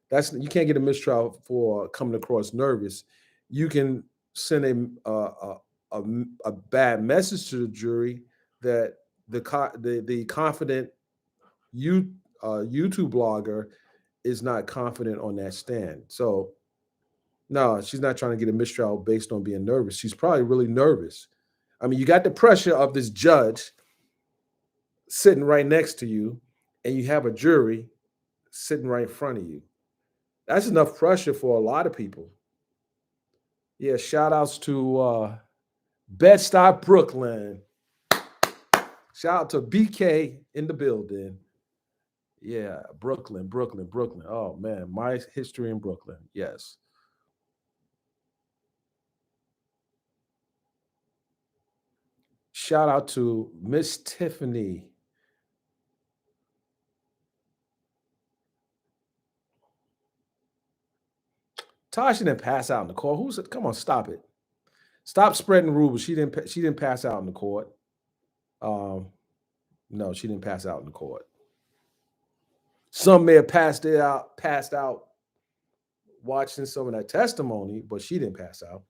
that's you can't get a mistrial for coming across nervous. You can send a bad message to the jury that the confident you YouTube blogger is not confident on that stand. So no, she's not trying to get a mistrial based on being nervous. She's probably really nervous. I mean, you got the pressure of this judge sitting right next to you, and you have a jury sitting right in front of you. That's enough pressure for a lot of people. Yeah, shout outs to Bed-Stuy, Brooklyn. Shout out to BK in the building. Yeah, Brooklyn. Oh man, my history in Brooklyn. Yes. Shout out to Miss Tiffany. Tasha didn't pass out in the court. Who's it? Come on, stop it. Stop spreading rumors. She didn't pass out in the court. Um, no, she didn't pass out in the court. Some may have passed out watching some of that testimony, but she didn't pass out.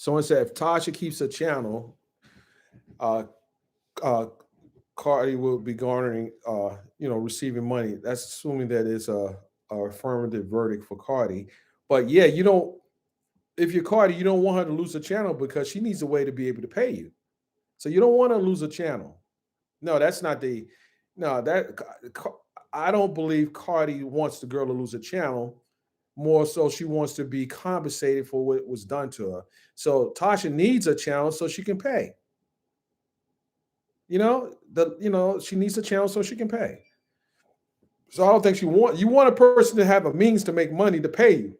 Someone said if Tasha keeps her channel, uh, uh, Cardi will be garnering, receiving money. That's assuming that it's a affirmative verdict for Cardi. But yeah, you don't. If you're Cardi, you don't want her to lose her channel because she needs a way to be able to pay you. So you don't want to lose a channel. No, that's not the. No, that I don't believe Cardi wants the girl to lose a channel. More so, she wants to be compensated for what was done to her. So Tasha needs a channel so she can pay. She needs a channel so she can pay. So I don't think you want a person to have a means to make money to pay you.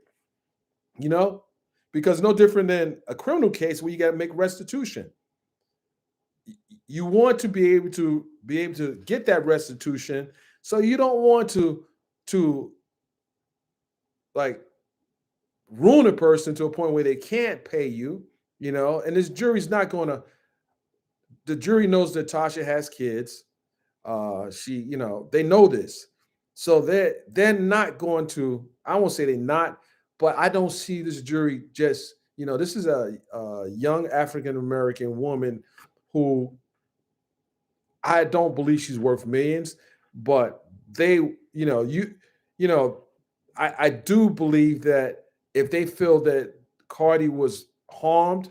You know, because no different than a criminal case where you got to make restitution. You want to be able to get that restitution, so you don't want to like ruin a person to a point where they can't pay you. And this jury's not going to. The jury knows that Tasha has kids. They know this, so they're not going to. I won't say they're not, but I don't see this jury just. This is a young African American woman who I don't believe she's worth millions, but they, you know, I do believe that if they feel that Cardi was harmed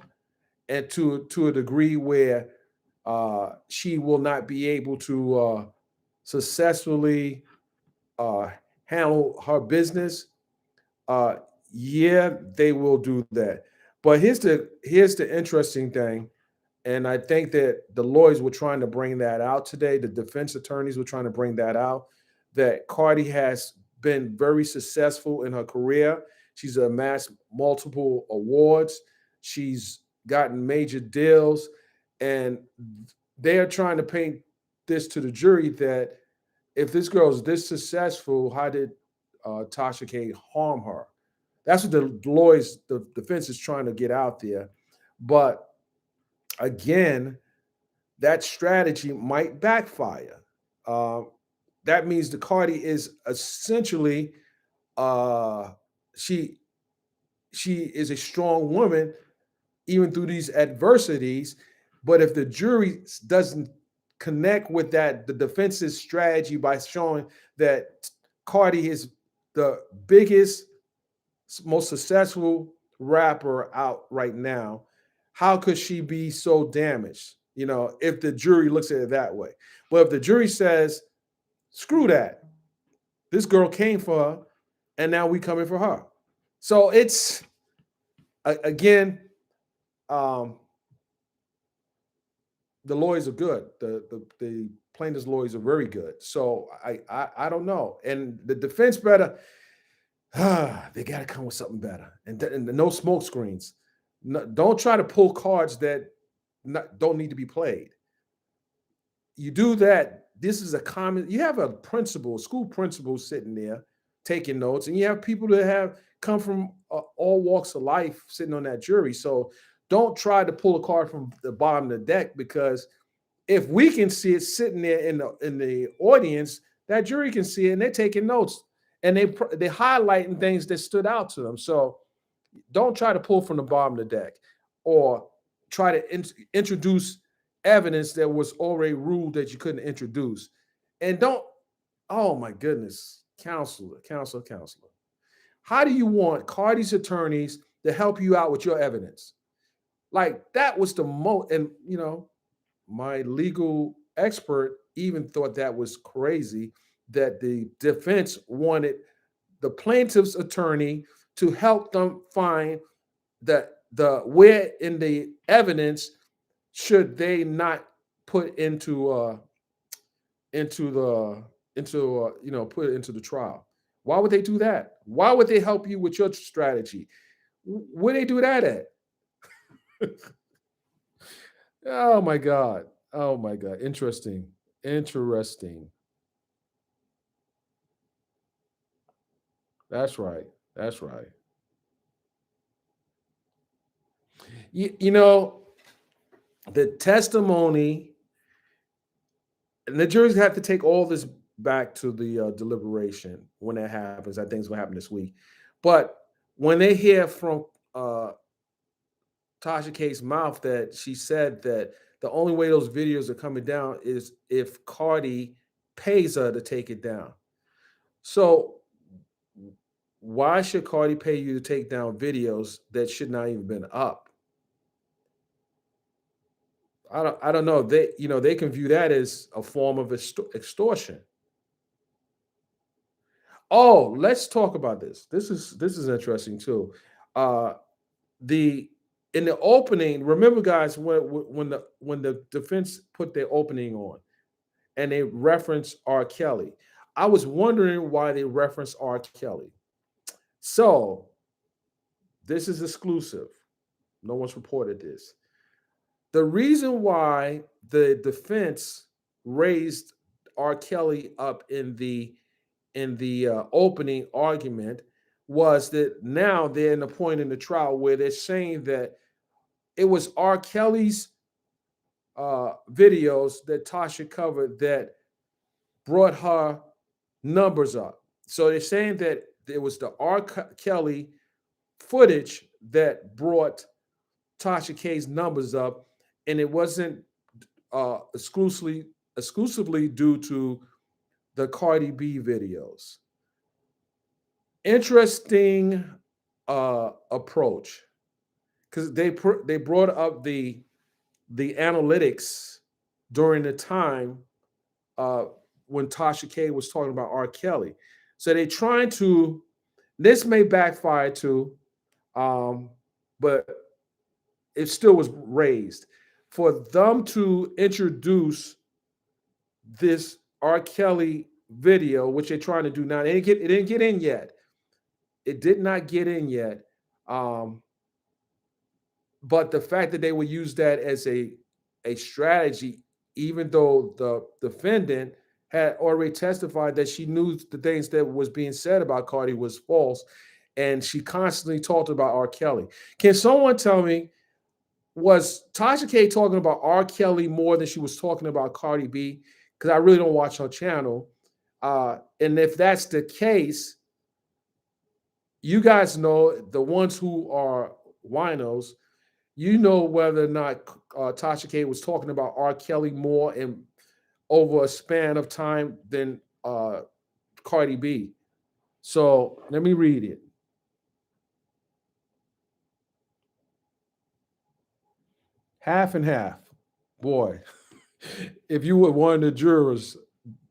and to a degree where she will not be able to successfully uh, handle her business, uh, yeah, they will do that. But here's the interesting thing, and I think that the lawyers were trying to bring that out today. The defense attorneys were trying to bring that out. That Cardi has been very successful in her career. She's amassed multiple awards. She's gotten major deals, and they are trying to paint this to the jury that if this girl is this successful, how did Tasha K harm her? That's what the lawyers, the defense is trying to get out there. But again, that strategy might backfire. Uh, that means the Cardi is essentially uh, she she is a strong woman even through these adversities. But if the jury doesn't connect with that, the defense's strategy by showing that Cardi is the biggest, most successful rapper out right now, how could she be so damaged? If the jury looks at it that way. But if the jury says, screw that, this girl came for her, and now we coming for her. So it's again, um, the lawyers are good. The plaintiff's lawyers are very good. So I don't know. And the defense better, they got to come with something better. And no smoke screens. No, don't try to pull cards that don't need to be played. You do that. This is a common. You have a principal, school principal sitting there taking notes, and you have people that have come from all walks of life sitting on that jury. So don't try to pull a card from the bottom of the deck, because if we can see it sitting there in the audience, that jury can see it, and they're taking notes, and they highlighting things that stood out to them. So don't try to pull from the bottom of the deck, or try to introduce evidence that was already ruled that you couldn't introduce. And don't, oh my goodness, counselor. How do you want Cardi's attorneys to help you out with your evidence? Like, that was the most, and my legal expert even thought that was crazy, that the defense wanted the plaintiff's attorney to help them find that the where in the evidence should they not put into the put it into the trial. Why would they do that? Why would they help you with your strategy? Where they do that at? Oh my god. Oh my god. Interesting. That's right. That's right. You know, the testimony, and the juries have to take all this back to the deliberation when that happens. I think it's going to happen this week. But when they hear from Tasha K's mouth that she said that the only way those videos are coming down is if Cardi pays her to take it down. So why should Cardi pay you to take down videos that should not even been up? I don't know. They can view that as a form of extortion. Oh, let's talk about this. This is interesting too. Uh, the in the opening, remember, guys, when the defense put their opening on and they reference R. Kelly, I was wondering why they reference R. Kelly. So this is exclusive. No one's reported this. The reason why the defense raised R. Kelly up in the opening argument was that now they're in a point in the trial where they're saying that it was R. Kelly's videos that Tasha covered that brought her numbers up. So they're saying that it was the R. Kelly footage that brought Tasha K's numbers up, and it wasn't exclusively due to the Cardi B videos. Interesting approach, because they brought up the analytics during the time uh, when Tasha K was talking about R. Kelly. So they trying to. This may backfire too, um, but it still was raised for them to introduce this R. Kelly video, which they're trying to do now. It didn't get in yet. It did not get in yet. Um, But the fact that they would use that as a strategy, even though the defendant had already testified that she knew the things that was being said about Cardi was false, and she constantly talked about R. Kelly. Can someone tell me, was Tasha K talking about R. Kelly more than she was talking about Cardi B? Because I really don't watch her channel. And if that's the case, you guys know, the ones who are winos, you know whether or not Tasha K was talking about R. Kelly more and over a span of time than Cardi B. So let me read it. Half and half. Boy, if you were one of the jurors,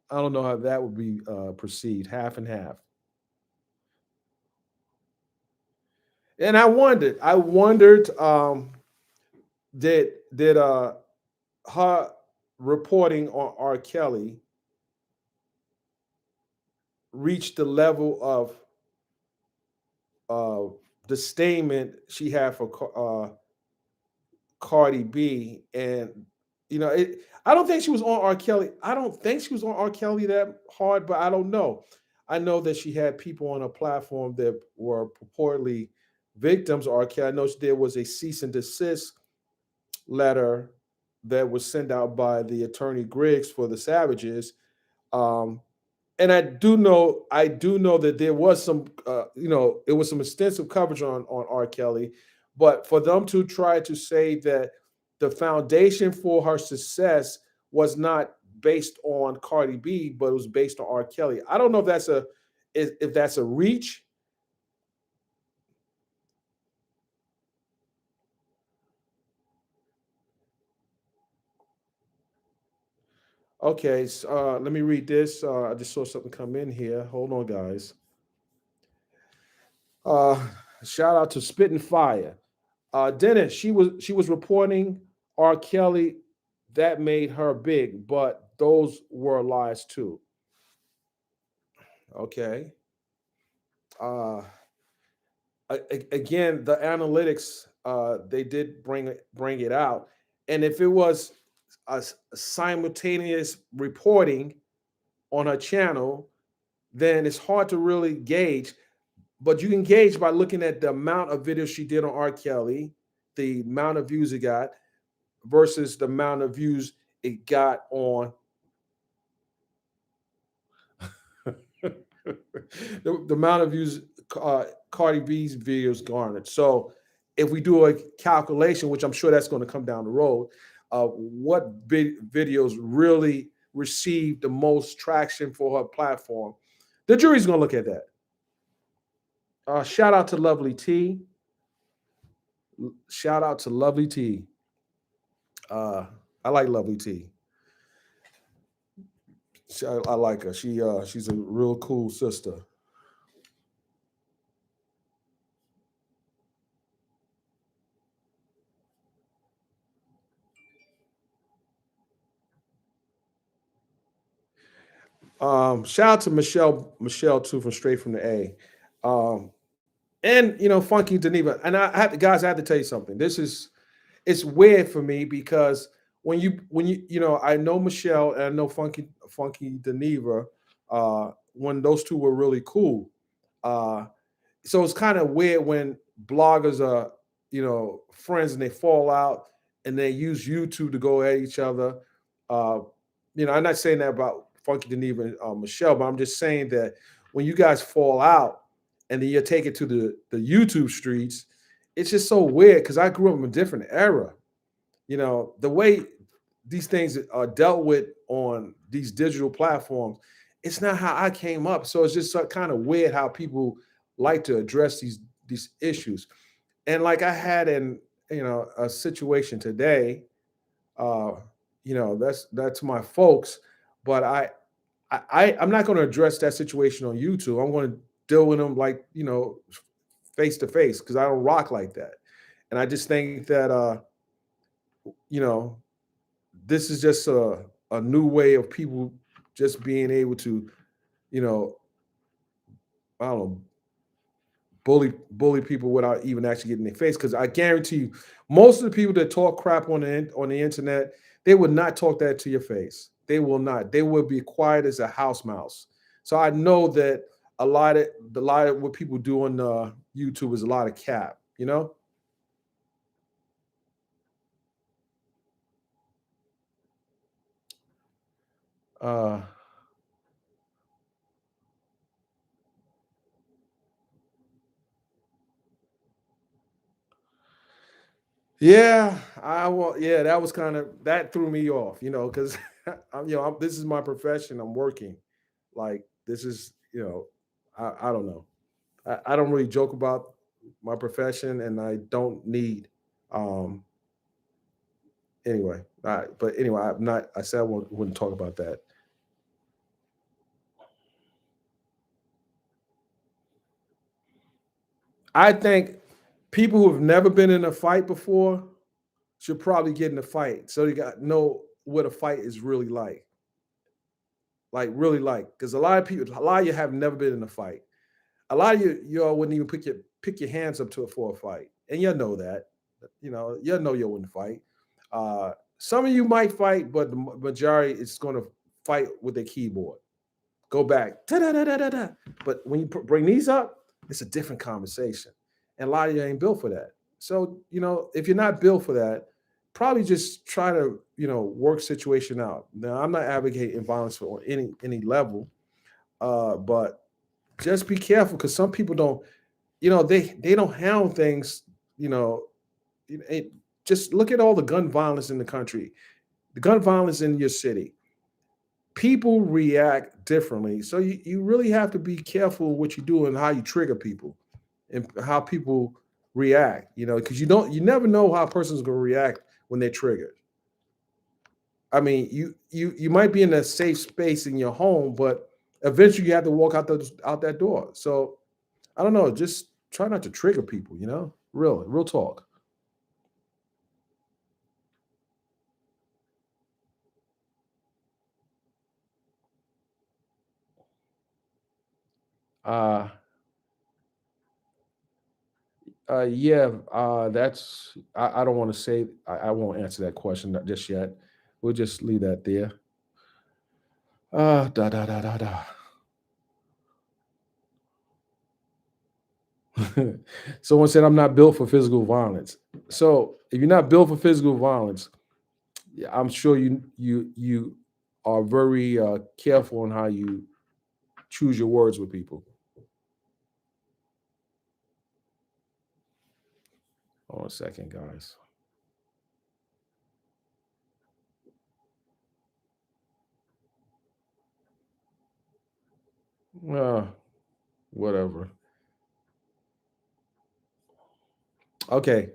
I don't know how that would be perceived. Half and half. And I wondered, did her reporting on R. Kelly reach the level of uh, disdainment she had for Cardi B, and I don't think she was on R. Kelly. I don't think she was on R. Kelly that hard, but I don't know. I know that she had people on a platform that were purportedly victims of R. Kelly. I know there was a cease and desist letter that was sent out by the attorney Griggs for the Savages. Um, and I do know that there was some, it was some extensive coverage on R. Kelly, but for them to try to say that the foundation for her success was not based on Cardi B, but it was based on R. Kelly. I don't know if that's a reach. Okay, let me read this. I just saw something come in here. Hold on, guys. Uh, Shout out to Spitting Fire. Dennis, she was reporting R. Kelly, that made her big, but those were lies too. Okay. Uh, Again, the analytics, they did bring it out, and if it was a simultaneous reporting on her channel, then it's hard to really gauge. But you can gauge by looking at the amount of videos she did on R. Kelly, the amount of views it got, versus the amount of views it got on the amount of views Cardi B's videos garnered. So if we do a calculation, which I'm sure that's going to come down the road, what videos really received the most traction for her platform, the jury's going to look at that. Shout out to Lovely T. Shout out to Lovely T. Uh, I like Lovely T. I like her. She's a real cool sister. Shout out to Michelle too, from Straight from the A. Um, and Funky Geneva. And guys, I have to tell you something. It's weird for me because I know Michelle and I know Funky Geneva, when those two were really cool. Uh, so it's kind of weird when bloggers are friends and they fall out and they use YouTube to go at each other. uh I'm not saying that about Funky Geneva and Michelle, but I'm just saying that when you guys fall out and then you take it to the YouTube streets, it's just so weird because I grew up in a different era. The way these things are dealt with on these digital platforms, it's not how I came up. So it's just kind of weird how people like to address these issues. And like I had a situation today. uh that's my folks, but I'm not going to address that situation on YouTube. I'm going to deal with them like face to face, because I don't rock like that. And I just think that you know this is just a new way of people just being able to, you know, I don't know, bully people without even actually getting in their face. Because I guarantee you, most of the people that talk crap on the internet, they would not talk that to your face. They will not. They will be quiet as a house mouse. So I know that a lot of what people do on YouTube is a lot of cap. You know. Uh, Yeah, I will. Yeah, that was kind of that threw me off, because this is my profession. I'm working. Like this is, I don't know. I don't really joke about my profession, and I don't need. Um, anyway, but anyway, I'm not. I said wouldn't talk about that. I think people who have never been in a fight before should probably get in a fight, so you got know what a fight is really like really like, because a lot of you have never been in a fight. A lot of y'all wouldn't even pick your hands up to it for a fight, and you know that. You wouldn't fight. Some of you might fight, but the majority is going to fight with their keyboard. Go back, da da da da da da. But when you bring these up, it's a different conversation, and a lot of you ain't built for that. So if you're not built for that, probably just try to work situation out. Now, I'm not advocating violence for any level, but just be careful because some people don't, they don't handle things, you know, just look at all the gun violence in the country, the gun violence in your city. People react differently. So you really have to be careful what you do and how you trigger people and how people react, because you never know how a person's going to react when they're triggered. I mean, you might be in a safe space in your home, but eventually you have to walk out that door. So I don't know. Just try not to trigger people. Real talk. Uh, yeah. That's. I don't want to say. I won't answer that question just yet. We'll just leave that there. Da da da da da. Someone said I'm not built for physical violence. So if you're not built for physical violence, yeah, I'm sure you are very careful on how you choose your words with people. Hold on a second, guys. Uh, Whatever. Okay.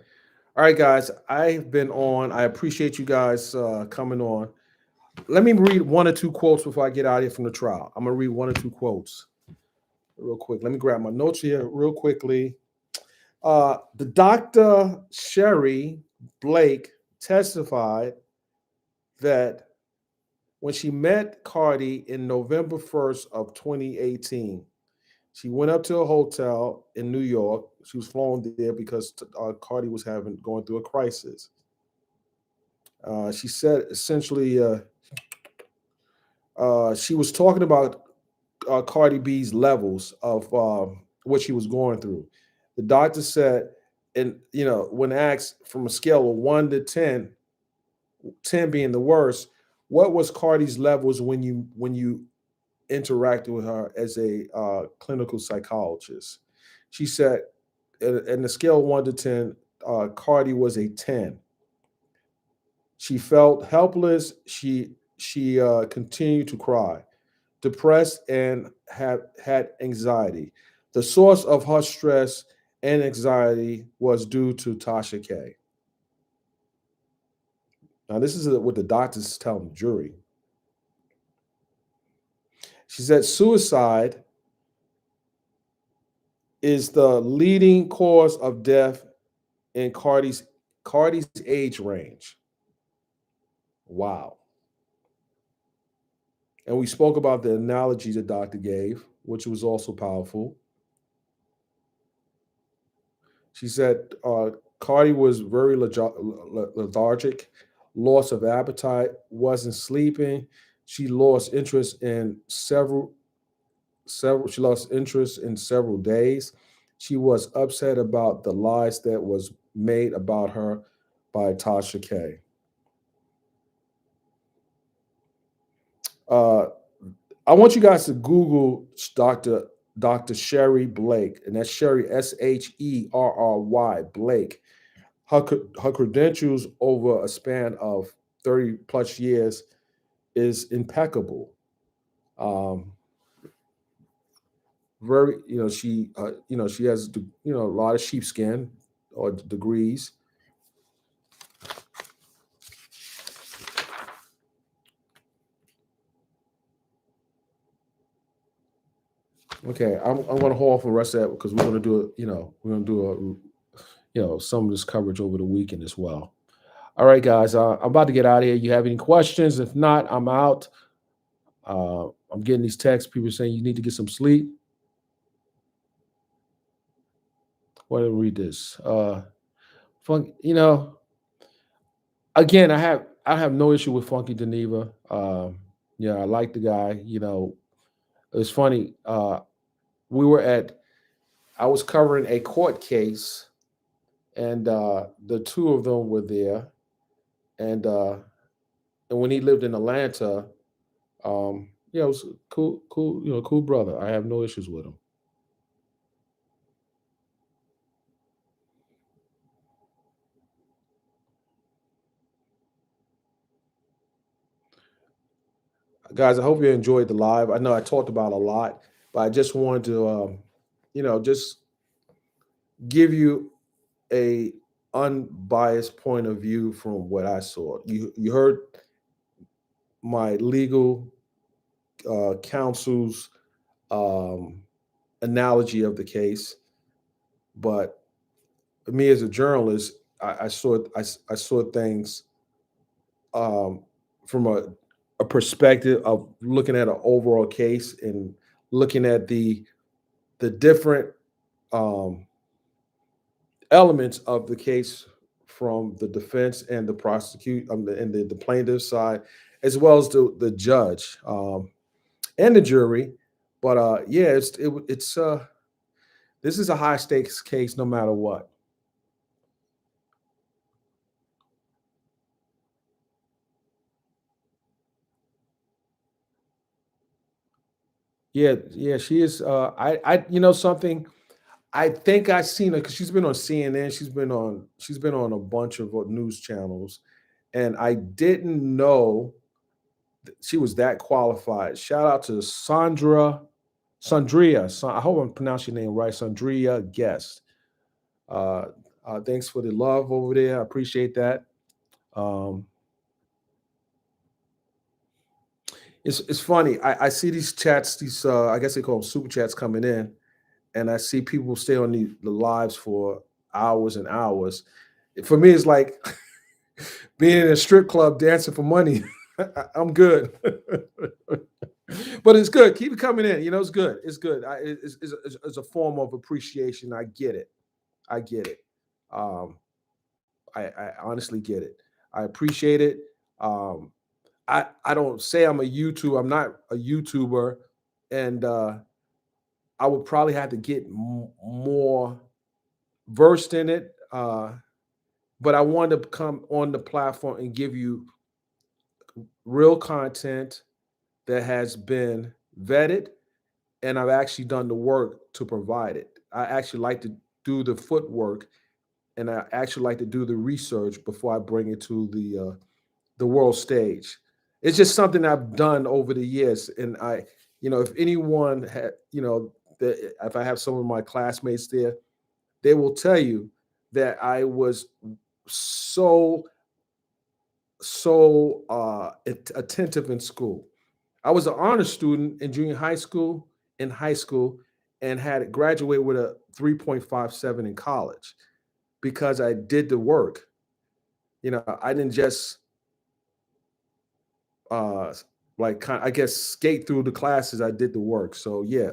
All right, guys. I've been on. I appreciate you guys coming on. Let me read one or two quotes before I get out of here from the trial. I'm gonna read one or two quotes real quick. Let me grab my notes here real quickly. The Dr. Sherry Blake testified that when she met Cardi in November 1st of 2018, she went up to a hotel in New York. She was flown there because Cardi was going through a crisis. She said essentially she was talking about Cardi B's levels of what she was going through. The doctor said, and when asked from a scale of 1 to 10, 10 being the worst, what was Cardi's levels when you interacted with her as a clinical psychologist? She said, in the scale of 1 to 10, Cardi was a 10. She felt helpless. She continued to cry, depressed, and had anxiety. The source of her stress and anxiety was due to Tasha K. Now, this is what the doctors tell the jury. She said suicide is the leading cause of death in Cardi's age range. Wow. And we spoke about the analogy the doctor gave, which was also powerful. She said Cardi was very lethargic, loss of appetite, wasn't sleeping. She lost interest in several. She lost interest in several days. She was upset about the lies that was made about her by Tasha K. Uh, I want you guys to Google Dr. Sherry Blake, and that's Sherry Sherry Blake. Her credentials over a span of 30 plus years is impeccable. Um, very, she has, a lot of sheepskin or degrees. Okay, I'm going to hold off on the rest of that because we're going to do it. We're going to do some of this coverage over the weekend as well. All right, guys, I'm about to get out of here. You have any questions? If not, I'm out. I'm getting these texts. People saying you need to get some sleep. Why don't read this? Funk, again, I have no issue with Funky Geneva. Yeah, I like the guy. It's funny. We were at. I was covering a court case, and the two of them were there, and when he lived in Atlanta, yeah, it was cool, cool brother. I have no issues with him. Guys, I hope you enjoyed the live. I know I talked about a lot, but I just wanted to, just give you a unbiased point of view from what I saw. You heard my legal counsel's um, analogy of the case, but me as a journalist, I saw things um, from a perspective of looking at an overall case and looking at the different um, elements of the case from the defense and the prosecute and the plaintiff side, as well as the judge and the jury. But yeah, it's this is a high stakes case, no matter what. Yeah, yeah, she is. Something. I think I seen her because she's been on CNN. She's been on a bunch of news channels, and I didn't know she was that qualified. Shout out to Sandria. I hope I'm pronouncing your name right. Sandria Guest. Uh, thanks for the love over there. I appreciate that. Um, it's funny. I see these chats. These I guess they call them super chats coming in, and I see people stay on the lives for hours and hours. For me, it's like being in a strip club dancing for money. I'm good. But it's good. Keep it coming in. It's good. It's good. It's a form of appreciation. I get it. I get it. Um, I honestly get it. I appreciate it. Um, I don't say I'm a YouTuber. I'm not a YouTuber, and I would probably have to get more versed in it. But I wanted to come on the platform and give you real content that has been vetted, and I've actually done the work to provide it. I actually like to do the footwork, and I actually like to do the research before I bring it to the world stage. It's just something I've done over the years, and if anyone had, if I have some of my classmates there, they will tell you that I was so attentive in school. I was an honor student in junior high school, in high school, and had graduated with a 3.57 in college because I did the work. I didn't just uh I guess skate through the classes. I did the work. So yeah,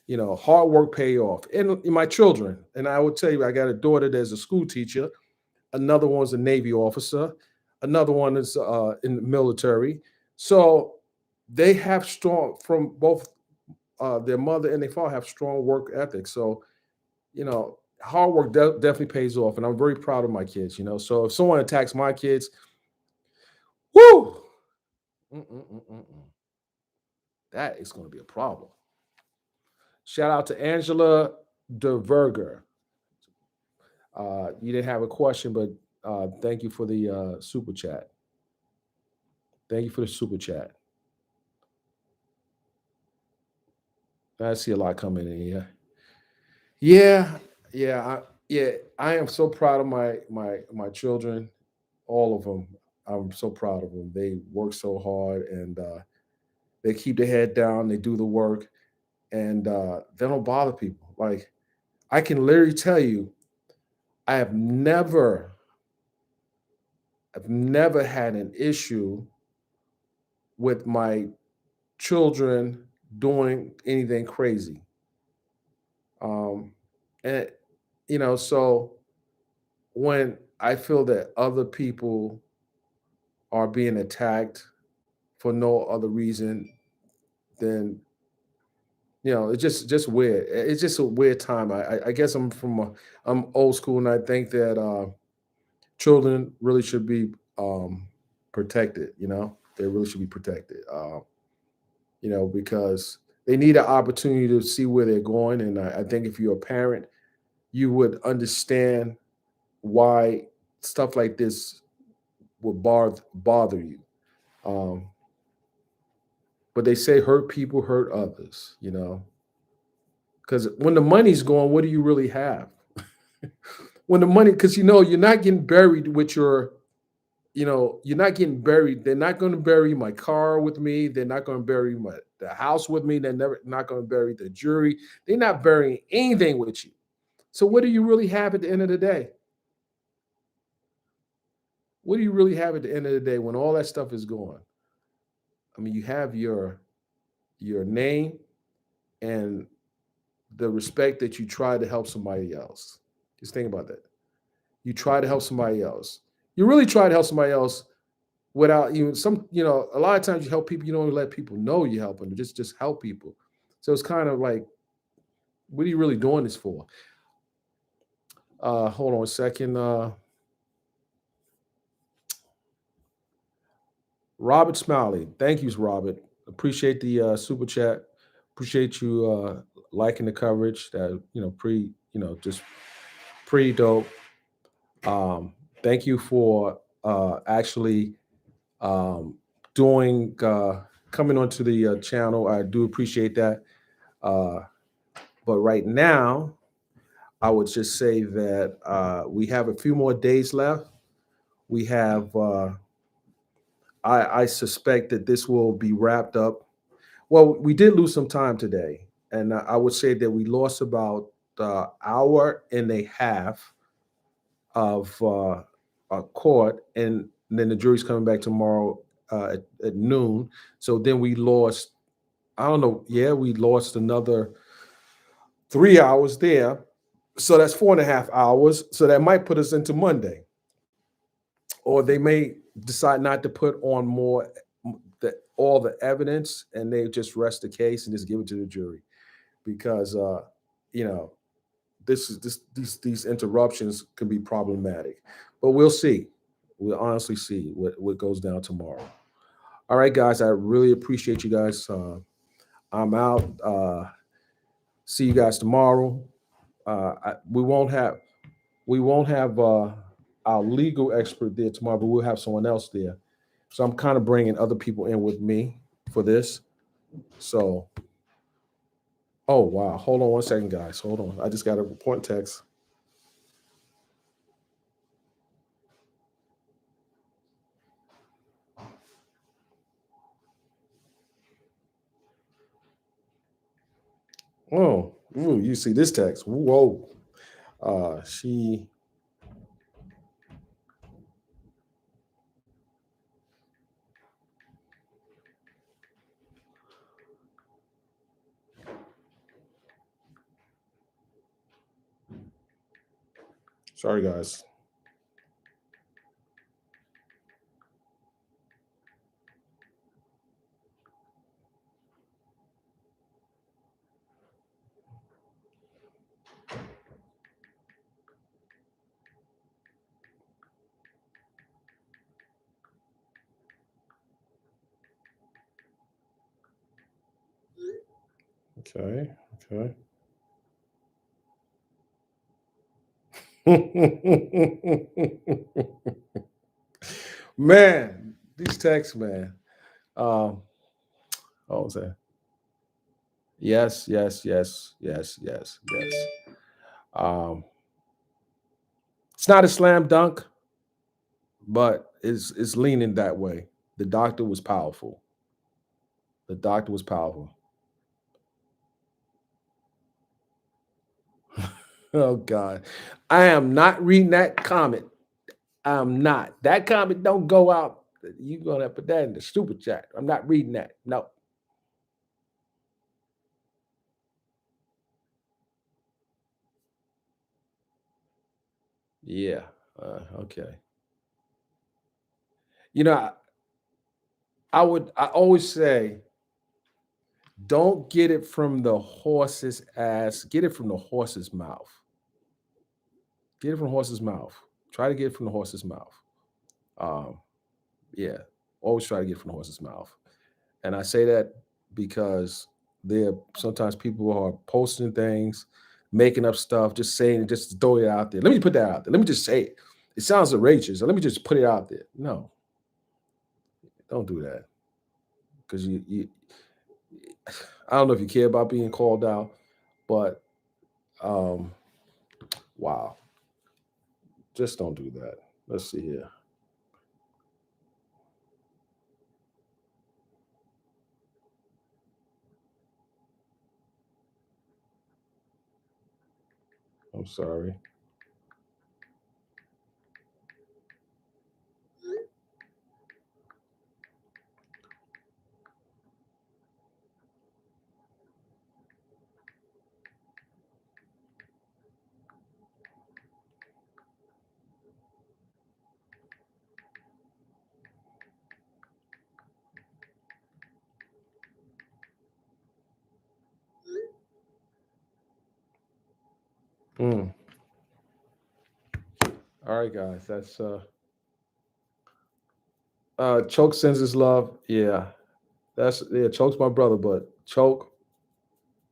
Hard work pay off. And my children, and I would tell you, I got a daughter that's a school teacher. Another one's a Navy officer. Another one is in the military. So they have strong, from both their mother and their father have strong work ethics. So, hard work definitely pays off. And I'm very proud of my kids. So if someone attacks my kids, whoo, that is going to be a problem. Shout out to Angela DeVerger. You didn't have a question, but thank you for the super chat. Thank you for the super chat. I see a lot coming in here. Yeah, yeah, yeah. I am so proud of my children, all of them. I'm so proud of them. They work so hard, and they keep their head down. They do the work, and they don't bother people. Like, I can literally tell you, I I've never had an issue with my children doing anything crazy. Um, and so when I feel that other people are being attacked for no other reason than it's just weird. It's just a weird time. I guess I'm old school, and I think that children really should be protected. They really should be protected. Because they need an opportunity to see where they're going, and I think if you're a parent, you would understand why stuff like this would bother you. Um, but they say hurt people hurt others. Because when the money's gone, what do you really have? When the money, because you're not getting buried with you're not getting buried. They're not going to bury my car with me. They're not going to bury the house with me. They're never not going to bury the jury. They're not burying anything with you. So what do you really have at the end of the day? What do you really have at the end of the day when all that stuff is gone? I mean, you have your name and the respect that you try to help somebody else. Just think about that. You try to help somebody else. You really try to help somebody else without even a lot of times you help people, you don't let people know you're helping them. Just help people. So it's kind of like, what are you really doing this for? Hold on a second. Robert Smiley. Thank you, Robert. Appreciate the super chat. Appreciate you liking the coverage. That just pretty dope. Thank you for actually um, doing coming onto the channel. I do appreciate that. Uh, but right now, I would just say that we have a few more days left. We have. I suspect that this will be wrapped up. Well, we did lose some time today, and I would say that we lost about hour and a half of court, and then the jury's coming back tomorrow at noon. So then we lost. I don't know. Yeah, we lost another 3 hours there. So that's 4.5 hours. So that might put us into Monday, or they may decide not to put on all the evidence, and they just rest the case and just give it to the jury because you know these interruptions can be problematic. But we'll see. We'll honestly see what goes down tomorrow. All right, guys. I really appreciate you guys. I'm out. See you guys tomorrow. We won't have our legal expert there tomorrow, but we'll have someone else there. So I'm kind of bringing other people in with me for this. So, oh wow, hold on one second, guys. Hold on. I just got a report text. Oh, ooh, you see this text? Whoa. She. Sorry, guys. Okay. Okay. Man, these texts, man. Um, what was that? Yes, yes, yes, yes, yes, yes. Um, it's not a slam dunk, but it's leaning that way. The doctor was powerful. The doctor was powerful. Oh God. I am not reading that comment. I'm not. That comment don't go out. You're gonna put that in the stupid chat. I'm not reading that. No. Yeah. Okay. You know, I always say, don't get it from the horse's ass. Get it from the horse's mouth. Get it from the horse's mouth. Try to get it from the horse's mouth. Um, yeah. Always try to get it from the horse's mouth. And I say that because there are sometimes people who are posting things, making up stuff, just saying it, just to throw it out there. Let me put that out there. Let me just say it. It sounds outrageous. Let me just put it out there. No, don't do that. Because I don't know if you care about being called out, but um, wow, just don't do that. Let's see here. I'm sorry. Mm. All right, guys. That's Choke sends his love. Yeah, Choke's my brother, but Choke,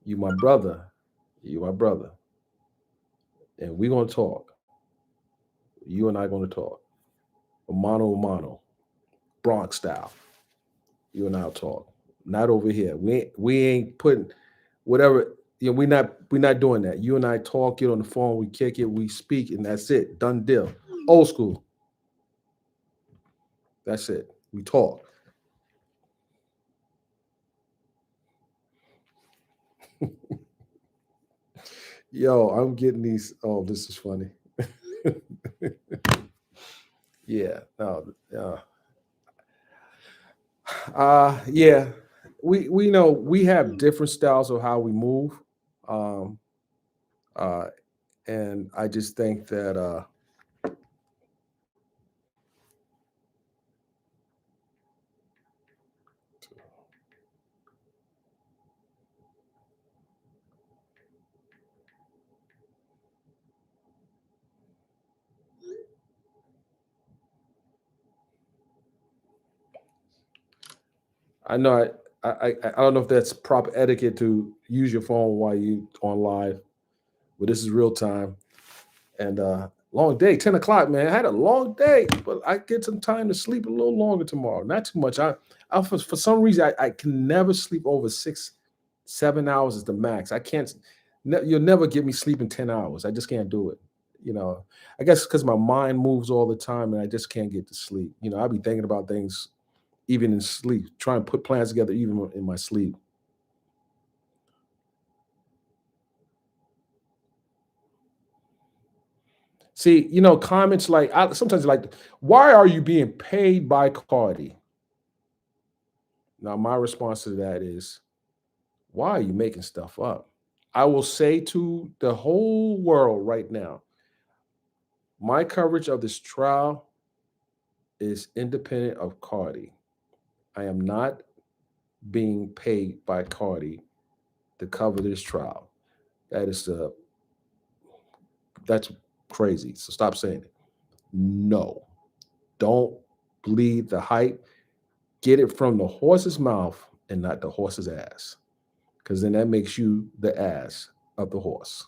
you my brother. You my brother. And we're gonna talk. You and I gonna talk. Mano a mano, Bronx style. You and I'll talk. Not over here. We ain't putting whatever. We're not doing that. You and I talk. Get on the phone. We kick it. We speak, and that's it. Done deal. Old school. That's it. We talk. Yo, I'm getting these. Oh, this is funny. Yeah. No. Yeah. We know we have different styles of how we move. Um. Uh. And I just think that I know I don't know if that's proper etiquette to use your phone while you on live, but this is real time and long day, 10 o'clock, man. I had a long day, but I get some time to sleep a little longer tomorrow. Not too much. I for some reason I can never sleep over 6, 7 hours is the max. I can't. You'll never get me sleeping 10 hours. I just can't do it. You know, I guess because my mind moves all the time and I just can't get to sleep. I'll be thinking about things even in sleep, try and put plans together even in my sleep. See, comments like I sometimes like, why are you being paid by Cardi? Now, my response to that is, why are you making stuff up? I will say to the whole world right now, My coverage of this trial is independent of Cardi. I am not being paid by Cardi to cover this trial. That is that's crazy. So stop saying it. No, don't believe the hype. Get it from the horse's mouth and not the horse's ass, because then that makes you the ass of the horse.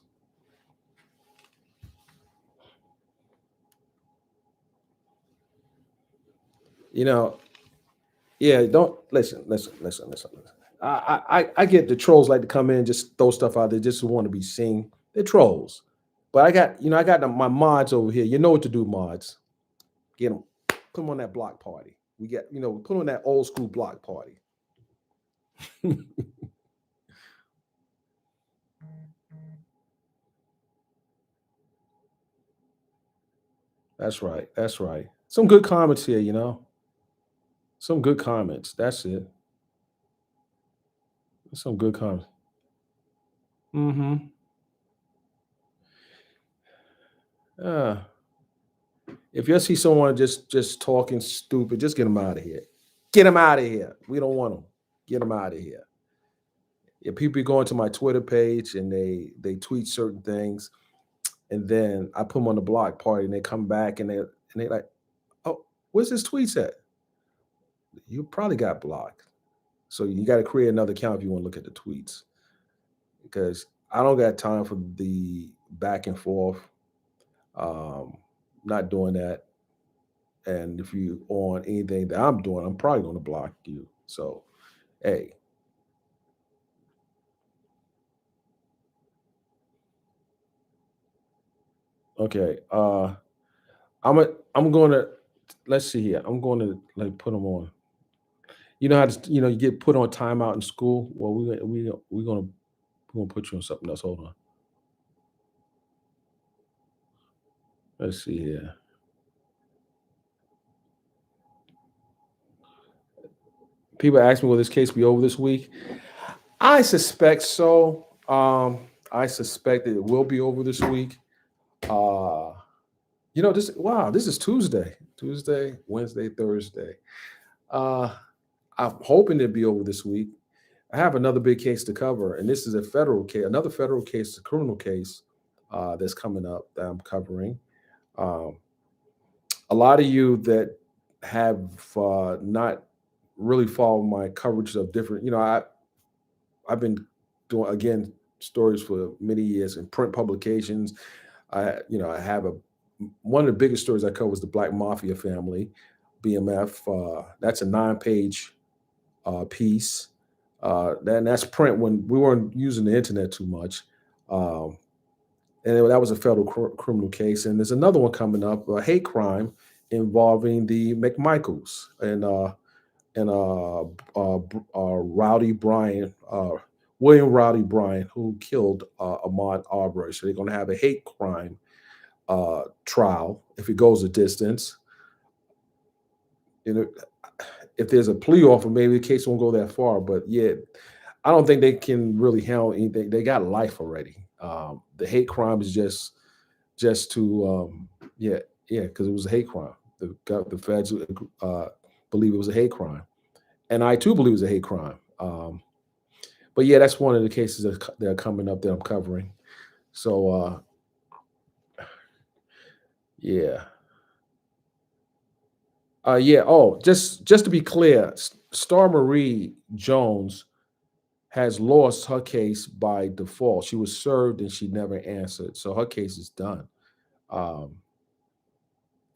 You know, yeah. Don't listen. I get the trolls like to come in, just throw stuff out there, just want to be seen. They're trolls, but I got my mods over here. You know what to do, mods. Get them, put them on that block party. We get, put on that old school block party. That's right. That's right. Some good comments here. Some good comments. That's it. Some good comments. Mm-hmm. Uh, if you see someone just talking stupid, just get them out of here. Get them out of here. We don't want them. Get them out of here. If people go into my Twitter page and they tweet certain things, and then I put them on the block party, and they come back and they like, oh, where's this tweets at? You probably got blocked. So you got to create another account if you want to look at the tweets, because I don't got time for the back and forth. Um, Not doing that. And if you on anything that I'm doing, I'm probably going to block you. So, hey, okay. I'm going to let's see here. I'm going to like put them on. You know how you get put on timeout in school. Well, we're gonna put you on something else. Hold on. Let's see here. People ask me, will this case be over this week? I suspect so. I suspect that it will be over this week. Uh, this is Tuesday, Wednesday, Thursday. Uh, I'm hoping to be over this week. I have another big case to cover, and this is a federal case, another federal case, a criminal case that's coming up that I'm covering. Um, a lot of you that have not really followed my coverage of different, I've been doing again stories for many years in print publications. I have one of the biggest stories I cover was the Black Mafia family, BMF. That's a 9-page piece. That's print when we weren't using the internet too much. Um, and that was a federal criminal case. And there's another one coming up, a hate crime involving the McMichaels and Rowdy Bryan, William Rowdy Bryan, who killed Ahmaud Arbery. So they're going to have a hate crime trial if it goes a distance. You know, if there's a plea offer, maybe the case won't go that far. But yeah, I don't think they can really handle anything. They got life already. The hate crime is just to yeah, because it was a hate crime. The feds believe it was a hate crime, and I too believe it was a hate crime. But yeah, that's one of the cases that are coming up that I'm covering. So yeah, yeah. Oh, just to be clear, Star Marie Jones has lost her case by default. She was served and she never answered, so her case is done. Um,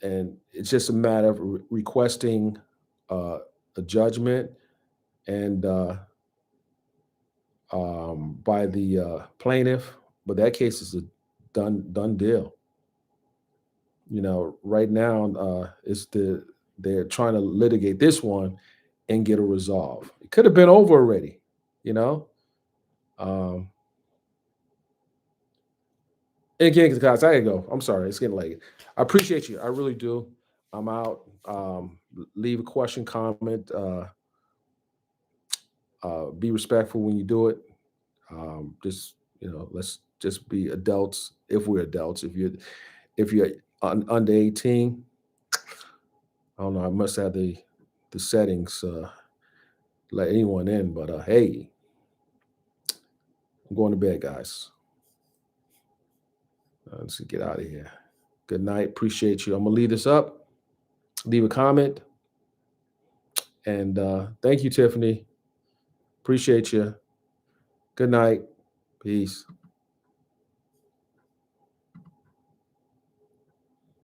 and it's just a matter of requesting uh, a judgment and by the plaintiff. But that case is a done deal. Right now they're trying to litigate this one and get a resolve. It could have been over already. You know. Um, Again, guys, I gotta go. I'm sorry, it's getting late. I appreciate you. I really do. I'm out. Leave a question, comment. Be respectful when you do it. Just let's just be adults. If we're adults, if you're under 18. I don't know. I must have the settings let anyone in, but hey, I'm going to bed, guys. Let's get out of here. Good night. Appreciate you. I'm gonna leave this up. Leave a comment, and thank you, Tiffany. Appreciate you. Good night. Peace.